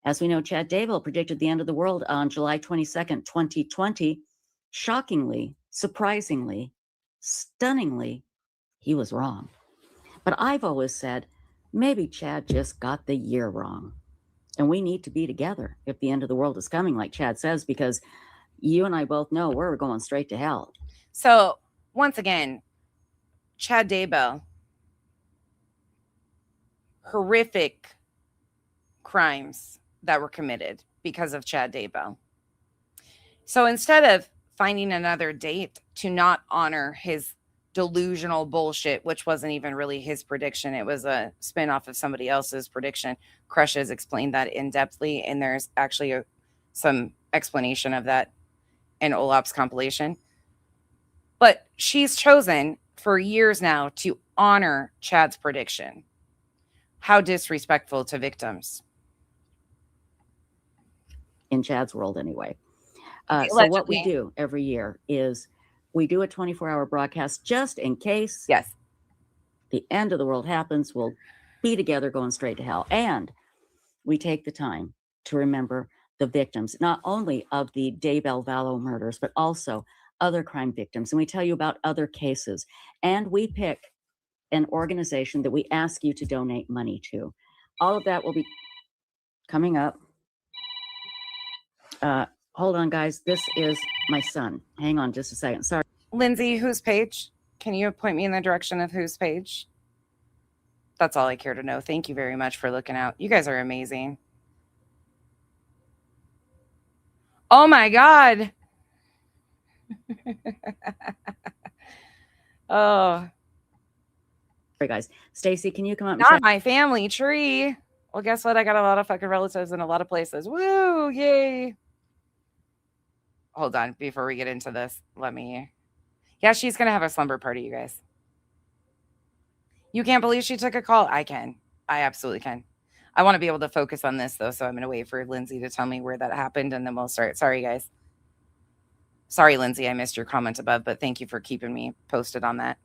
As we know, Chad Daybell predicted the end of the world on July 22nd, 2020. Shockingly, surprisingly, stunningly, he was wrong. But I've always said, maybe Chad just got the year wrong. And we need to be together if the end of the world is coming, like Chad says, because you and I both know we're going straight to hell. So, once again, Chad Daybell, horrific crimes that were committed because of Chad Daybell. So instead of finding another date to not honor his delusional bullshit, which wasn't even really his prediction, it was a spinoff of somebody else's prediction. Crush has explained that in-depthly, and there's actually some explanation of that in Olap's compilation. But she's chosen for years now to honor Chad's prediction. How disrespectful to victims. In Chad's world, anyway. So what we do every year is we do a 24-hour broadcast just in case yes, the end of the world happens. We'll be together going straight to hell. And we take the time to remember the victims, not only of the Daybell Vallow murders, but also other crime victims. And we tell you about other cases. And we pick an organization that we ask you to donate money to. All of that will be coming up. Hold on, guys. This is my son. Hang on just a second. Sorry. Lindsay, whose page? Can you point me in the direction of whose page? That's all I care to know. Thank you very much for looking out. You guys are amazing. Oh my God. Oh. Sorry, guys. Stacy, can you come up? Not my family tree. Well, guess what? I got a lot of fucking relatives in a lot of places. Woo! Yay! Hold on. Before we get into this, let me... Yeah, she's going to have a slumber party, you guys. You can't believe she took a call? I can. I absolutely can. I want to be able to focus on this, though, so I'm going to wait for Lindsay to tell me where that happened, and then we'll start. Sorry, guys. Sorry, Lindsay, I missed your comment above, but thank you for keeping me posted on that.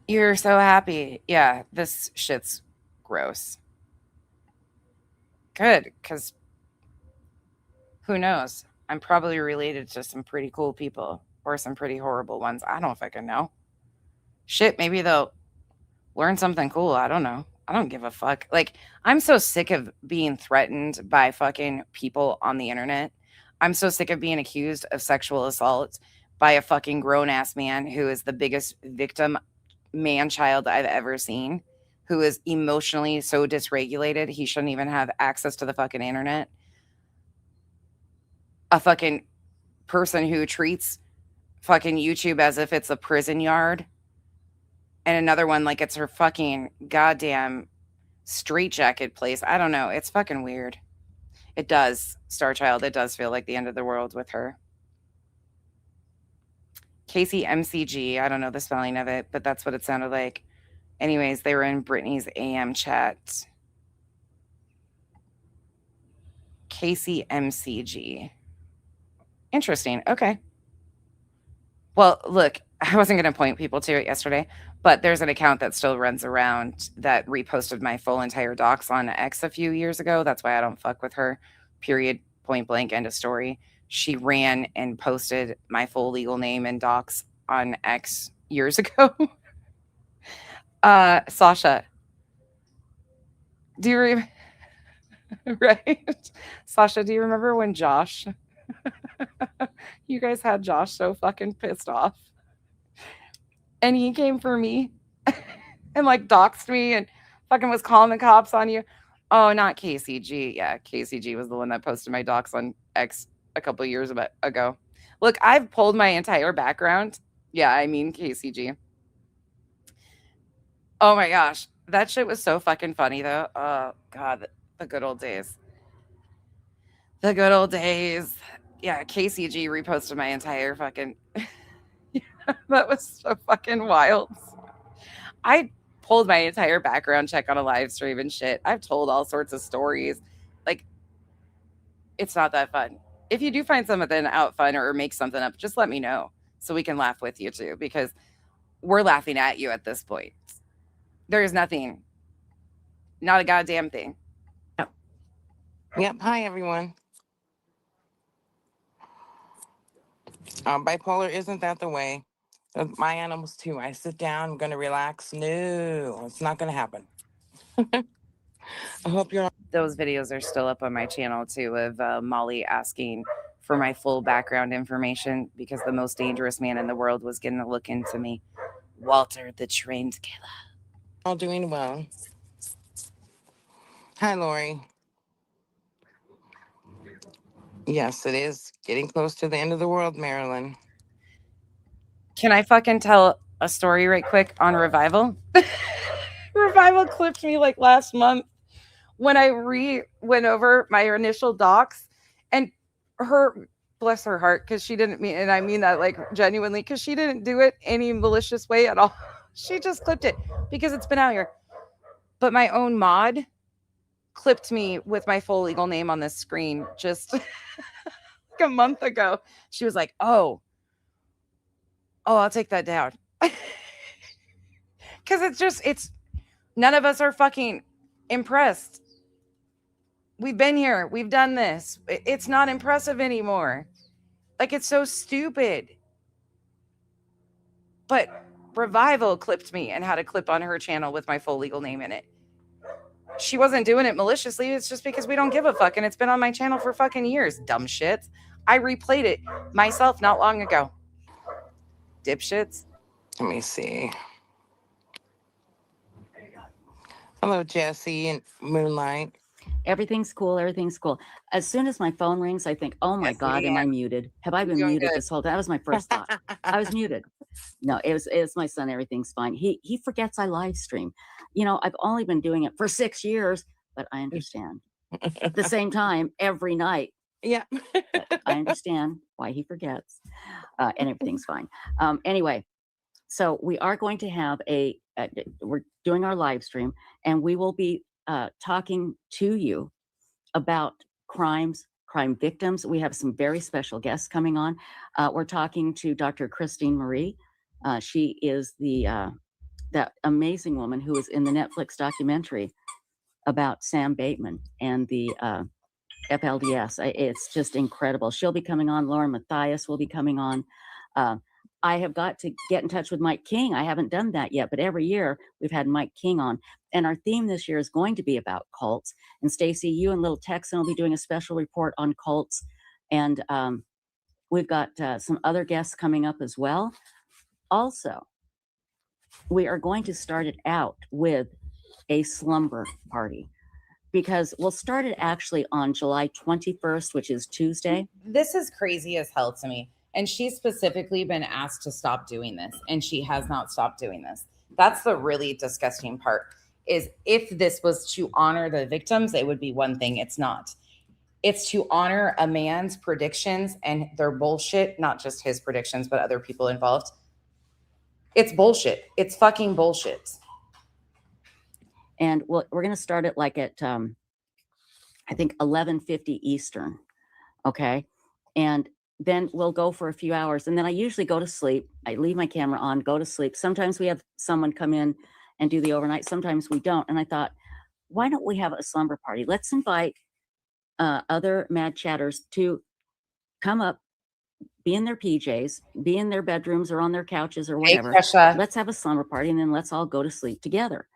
You're so happy. Yeah, this shit's gross. Good, because who knows? I'm probably related to some pretty cool people or some pretty horrible ones. I don't fucking know. Shit, maybe they'll learn something cool. I don't know. I don't give a fuck. Like, I'm so sick of being threatened by fucking people on the internet. I'm so sick of being accused of sexual assault by a fucking grown-ass man who is the biggest victim man-child I've ever seen, who is emotionally so dysregulated he shouldn't even have access to the fucking internet. A fucking person who treats fucking YouTube as if it's a prison yard, and another one like it's her fucking goddamn straitjacket place. I don't know. It's fucking weird. It does, Starchild. It does feel like the end of the world with her. Casey MCG. I don't know the spelling of it, but that's what it sounded like. Anyways, they were in Brittany's AM chat. Casey MCG. Interesting. Okay. Well, look, I wasn't going to point people to it yesterday, but there's an account that still runs around that reposted my full entire docs on X a few years ago. That's why I don't fuck with her. Period. Point blank. End of story. She ran and posted my full legal name and docs on X years ago. Sasha, do you right? Sasha, do you remember when Josh, you guys had Josh so fucking pissed off? And he came for me and like doxed me and fucking was calling the cops on you. Oh, not KCG. Yeah, KCG was the one that posted my docs on X a couple years ago. Look, I've pulled my entire background. Yeah, I mean KCG. Oh my gosh. That shit was so fucking funny though. Oh god, the good old days. The good old days. Yeah, KCG reposted my entire fucking that was so fucking wild. I pulled my entire background check on a live stream and shit. I've told all sorts of stories. Like, it's not that fun. If you do find something out fun or make something up, just let me know so we can laugh with you too, because we're laughing at you at this point. There is nothing, not a goddamn thing. Yep. Hi, everyone. Bipolar isn't that the way? My animals too. I sit down, I'm gonna relax. No, it's not gonna happen. I hope you're. Those videos are still up on my channel too, of Molly asking for my full background information because the most dangerous man in the world was getting a look into me. Walter, the trained killer. All doing well. Hi, Lori. Yes, it is getting close to the end of the world, Marilyn. Can I fucking tell a story right quick on Revival? Revival clipped me like last month when I went over my initial docs, and her, bless her heart, because she didn't mean, and I mean that like genuinely, because she didn't do it any malicious way at all. She just clipped it because it's been out here. But my own mod clipped me with my full legal name on this screen just like a month ago. She was like, oh, I'll take that down. Because it's none of us are fucking impressed. We've been here. We've done this. It's not impressive anymore. Like, it's so stupid. But Revival clipped me and had a clip on her channel with my full legal name in it. She wasn't doing it maliciously. It's just because we don't give a fuck. And it's been on my channel for fucking years. Dumb shits. I replayed it myself not long ago. Dipshits. Let me see. Hello, Jesse and Moonlight. Everything's cool. Everything's cool. As soon as my phone rings, I think, oh my Yes, God, am I muted? Have I been Doing muted good. this whole time? That was my first thought. I was muted. No, it was my son. Everything's fine. He forgets I live stream. You know, I've only been doing it for 6 years, but I understand. At the same time, every night, Yeah. but I understand why he forgets, and everything's fine. Anyway, so we are going to have we're doing our live stream, and we will be talking to you about crime victims. We have some very special guests coming on. We're talking to Dr. Christine Marie. She is that amazing woman who was in the Netflix documentary about Sam Bateman and the FLDS. It's just incredible. She'll be coming on. Lauren Matthias will be coming on. I have got to get in touch with Mike King. I haven't done that yet, but every year we've had Mike King on. And our theme this year is going to be about cults. And Stacy, you and Little Texan will be doing a special report on cults. And we've got some other guests coming up as well. Also, we are going to start it out with a slumber party, because we'll start it actually on July 21st, which is Tuesday. This is crazy as hell to me. And she's specifically been asked to stop doing this, and she has not stopped doing this. That's the really disgusting part, is if this was to honor the victims, it would be one thing. It's not. It's to honor a man's predictions, and they're bullshit, not just his predictions, but other people involved. It's bullshit. It's fucking bullshit. And we're going to start it like at, I think, 11:50 Eastern. Okay. And then we'll go for a few hours. And then I usually go to sleep. I leave my camera on, go to sleep. Sometimes we have someone come in and do the overnight. Sometimes we don't. And I thought, why don't we have a slumber party? Let's invite other mad chatters to come up, be in their PJs, be in their bedrooms or on their couches or Hey, whatever. Krisha. Let's have a slumber party and then let's all go to sleep together.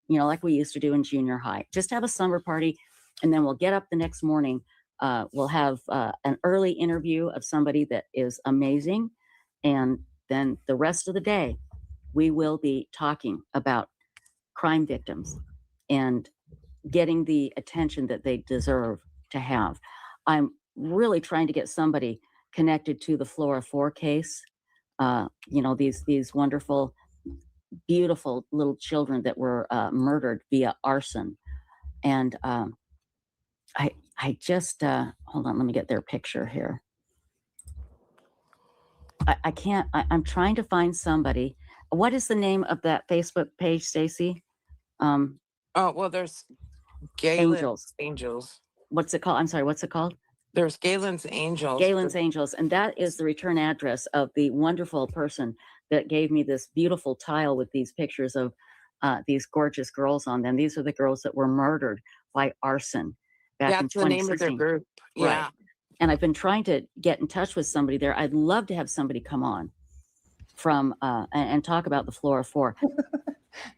You know, like we used to do in junior high. Just have a slumber party, and then we'll get up the next morning. We'll have an early interview of somebody that is amazing. And then the rest of the day, we will be talking about crime victims and getting the attention that they deserve to have. I'm really trying to get somebody connected to the Flora 4 case. You know, these wonderful, beautiful little children that were murdered via arson. And I just hold on, let me get their picture here. I can't. I'm trying to find somebody. What is the name of that Facebook page, Stacy? Oh, well, there's Angels. Angels. What's it called? I'm sorry. What's it called? There's Galen's Angels. Galen's Angels, and that is the return address of the wonderful person that gave me this beautiful tile with these pictures of these gorgeous girls on them. These are the girls that were murdered by arson back in That's the name of their 2016. group. Right. Yeah. And I've been trying to get in touch with somebody there. I'd love to have somebody come on from and talk about the Flora 4.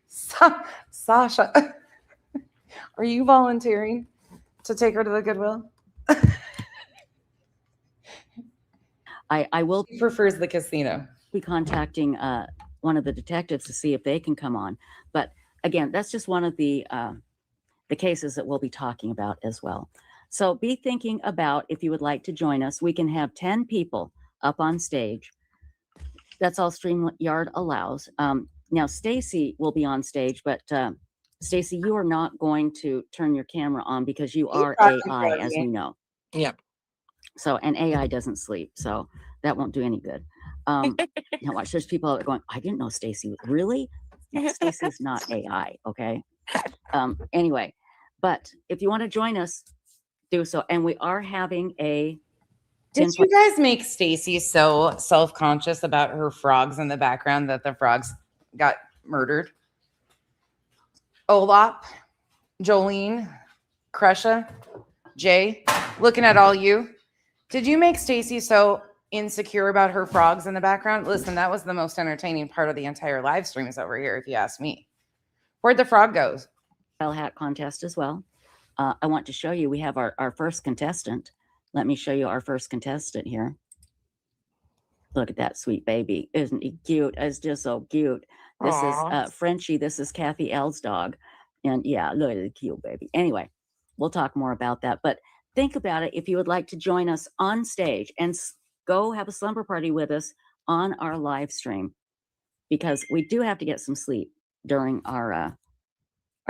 Sasha, are you volunteering to take her to the Goodwill? I will He prefers the casino. be contacting one of the detectives to see if they can come on. But again, that's just one of the cases that we'll be talking about as well. So be thinking about if you would like to join us. We can have 10 people up on stage. That's all StreamYard allows. Now, Stacy will be on stage, but Stacy, you are not going to turn your camera on because you are AI, as we know. Yep. So, and AI doesn't sleep, so that won't do any good. Now watch, there's people that are going, I didn't know Stacy. Really? Stacy's not AI, okay? Anyway, but if you want to join us, do so. And we are having a... Did you guys make Stacy so self-conscious about her frogs in the background that the frogs got murdered? Olap, Jolene, Krisha, Jay, looking at all you. Did you make Stacy so insecure about her frogs in the background? Listen, that was the most entertaining part of the entire live streams over here, if you ask me. Where'd the frog go? Hat contest as well. I want to show you, we have our first contestant. Let me show you our first contestant here. Look at that sweet baby. Isn't he cute? It's just so cute. This is Frenchie. This is Kathy L's dog. And yeah, look at the cute baby. Anyway, we'll talk more about that. But think about it. If you would like to join us on stage and go have a slumber party with us on our live stream, because we do have to get some sleep during our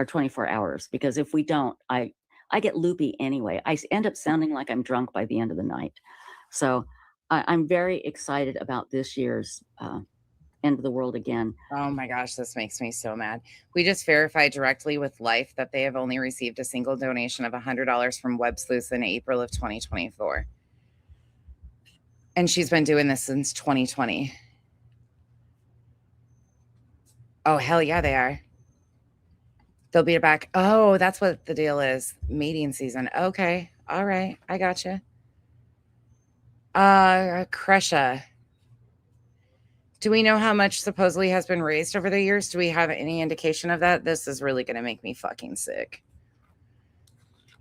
24 hours. Because if we don't, I get loopy anyway. I end up sounding like I'm drunk by the end of the night. So I'm very excited about this year's End of the World Again. Oh my gosh, this makes me so mad. We just verified directly with Life that they have only received a single donation of $100 from Web Sleuths in April of 2024. And she's been doing this since 2020. Oh, hell yeah, they are. They'll be back. Oh, that's what the deal is. Mating season. Okay. All right. I gotcha. Krisha. Do we know how much supposedly has been raised over the years? Do we have any indication of that? This is really going to make me fucking sick.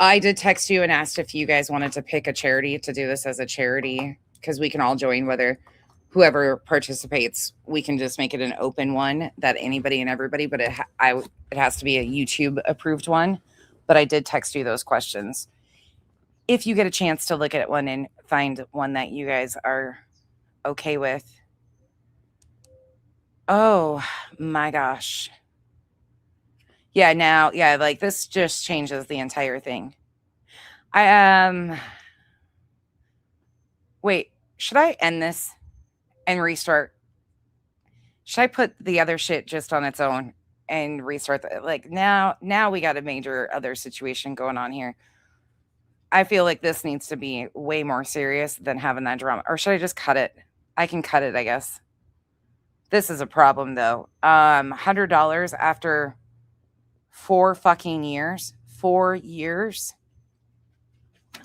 I did text you and asked if you guys wanted to pick a charity to do this as a charity, because we can all join, whether whoever participates, we can just make it an open one that anybody and everybody, but it has to be a YouTube approved one. But I did text you those questions. If you get a chance to look at one and find one that you guys are okay with. Oh my gosh. Yeah, now, yeah, like this just changes the entire thing. Wait, should I end this and restart? Should I put the other shit just on its own and restart? Like now we got a major other situation going on here. I feel like this needs to be way more serious than having that drama. Or should I just cut it? I can cut it, I guess. This is a problem though. $100 after 4 fucking years. 4 years.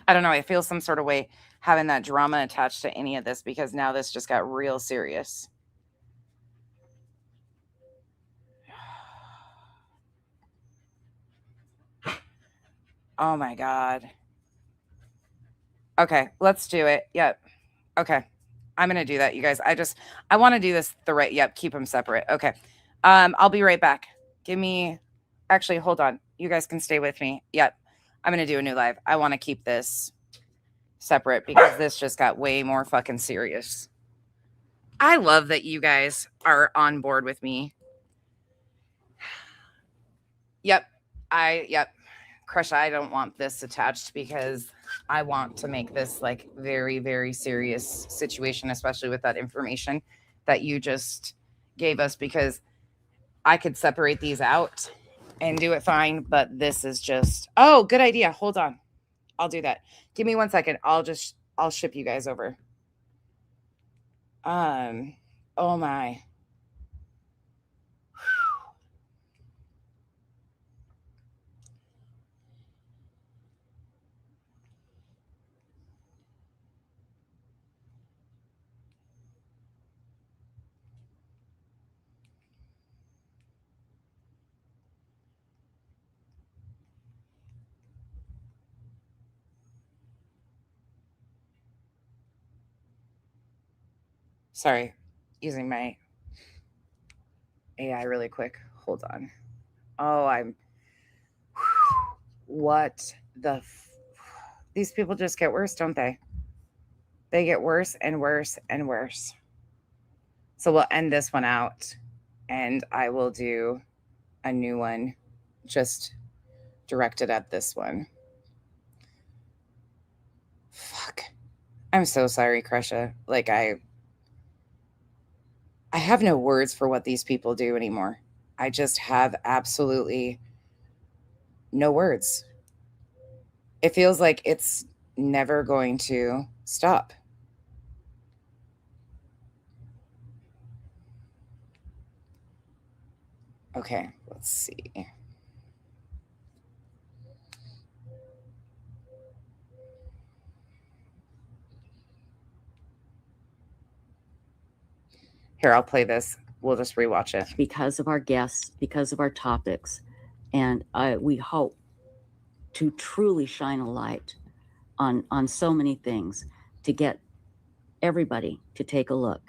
I don't know. I feel some sort of way having that drama attached to any of this, because now this just got real serious. Oh my God. Okay, let's do it. Yep. Okay. I'm going to do that, you guys. I want to do this the right. Yep. Keep them separate. Okay. I'll be right back. Actually, hold on. You guys can stay with me. Yep. I'm going to do a new live. I want to keep this separate because this just got way more fucking serious. I love that you guys are on board with me. Yep. Crush, I don't want this attached because I want to make this like very, very serious situation, especially with that information that you just gave us, because I could separate these out and do it fine. But this is just, oh, good idea. Hold on. I'll do that. Give me 1 second. I'll ship you guys over. Oh my. Sorry, using my AI really quick. Hold on. Oh, what the? These people just get worse, don't they? They get worse and worse and worse. So we'll end this one out and I will do a new one just directed at this one. Fuck. I'm so sorry, Crusha. Like I have no words for what these people do anymore. I just have absolutely no words. It feels like it's never going to stop. Okay, let's see. Here, I'll play this. We'll just rewatch it. Because of our guests, because of our topics. And we hope to truly shine a light on so many things, to get everybody to take a look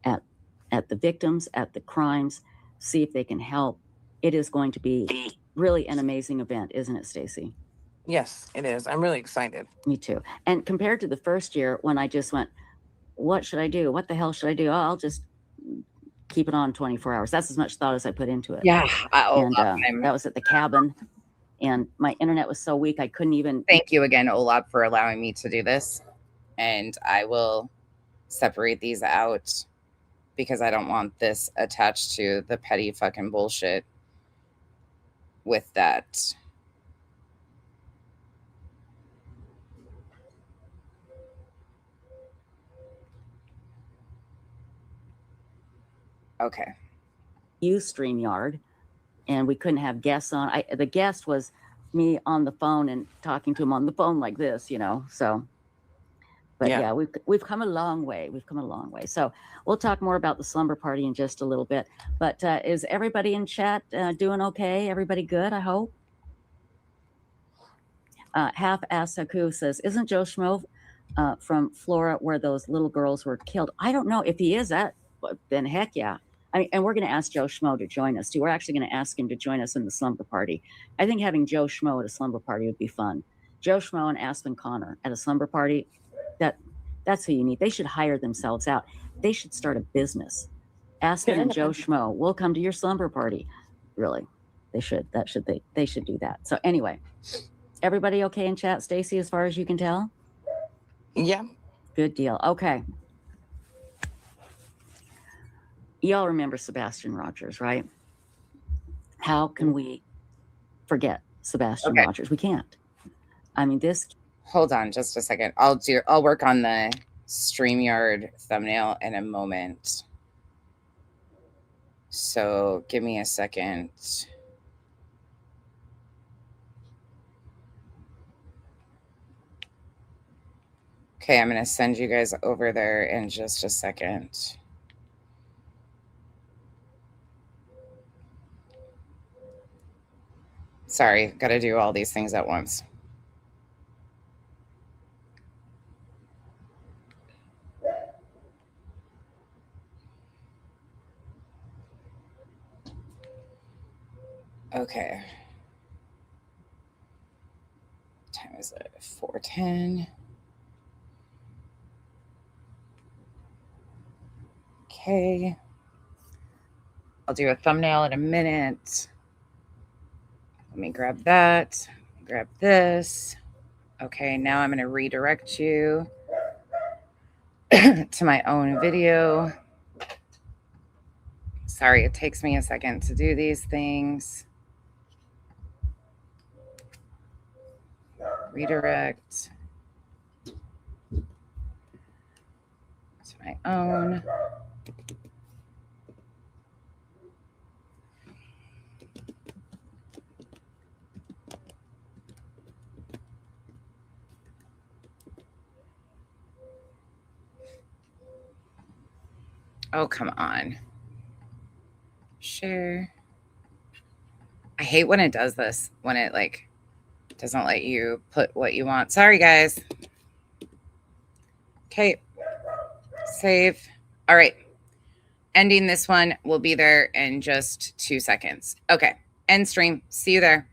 at the victims, at the crimes, see if they can help. It is going to be really an amazing event, isn't it, Stacy? Yes, it is. I'm really excited. Me too. And compared to the first year when I just went, what should I do? What the hell should I do? Oh, I'll just keep it on 24 hours. That's as much thought as I put into it. Yeah. That was at the cabin. And my internet was so weak, I couldn't even. Thank you again, Olab, for allowing me to do this. And I will separate these out because I don't want this attached to the petty fucking bullshit with that. Okay. Use StreamYard, and we couldn't have guests on. The guest was me on the phone and talking to him on the phone like this, so. But yeah, we've come a long way. We've come a long way. So we'll talk more about the slumber party in just a little bit. But is everybody in chat doing okay? Everybody good, I hope? Half-Ass Haku says, isn't Joe Schmo from Florida where those little girls were killed? I don't know. If he is that, then heck yeah. I mean, and we're going to ask Joe Schmo to join us too. We're actually going to ask him to join us in the slumber party. I think having Joe Schmo at a slumber party would be fun. Joe Schmo and Aspen Connor at a slumber party. That's who you need. They should hire themselves out. They should start a business. Aspen and Joe Schmo will come to your slumber party. Really, they should. They should do that. So anyway, everybody okay in chat, Stacy? As far as you can tell. Yeah. Good deal. Okay. Y'all remember Sebastian Rogers, right? How can we forget Sebastian Rogers? We can't. I mean, this. Hold on just a second. I'll work on the StreamYard thumbnail in a moment. So give me a second. Okay, I'm going to send you guys over there in just a second. Sorry, got to do all these things at once. Okay. What time is it? 4:10. Okay. I'll do a thumbnail in a minute. Let me grab that. Grab this. Okay, now I'm going to redirect you to my own video. Sorry, it takes me a second to do these things. Redirect to my own. Oh, come on. Share. I hate when it does this, when it like doesn't let you put what you want. Sorry, guys. Okay. Save. All right. Ending this one will be there in just 2 seconds. Okay. End stream. See you there.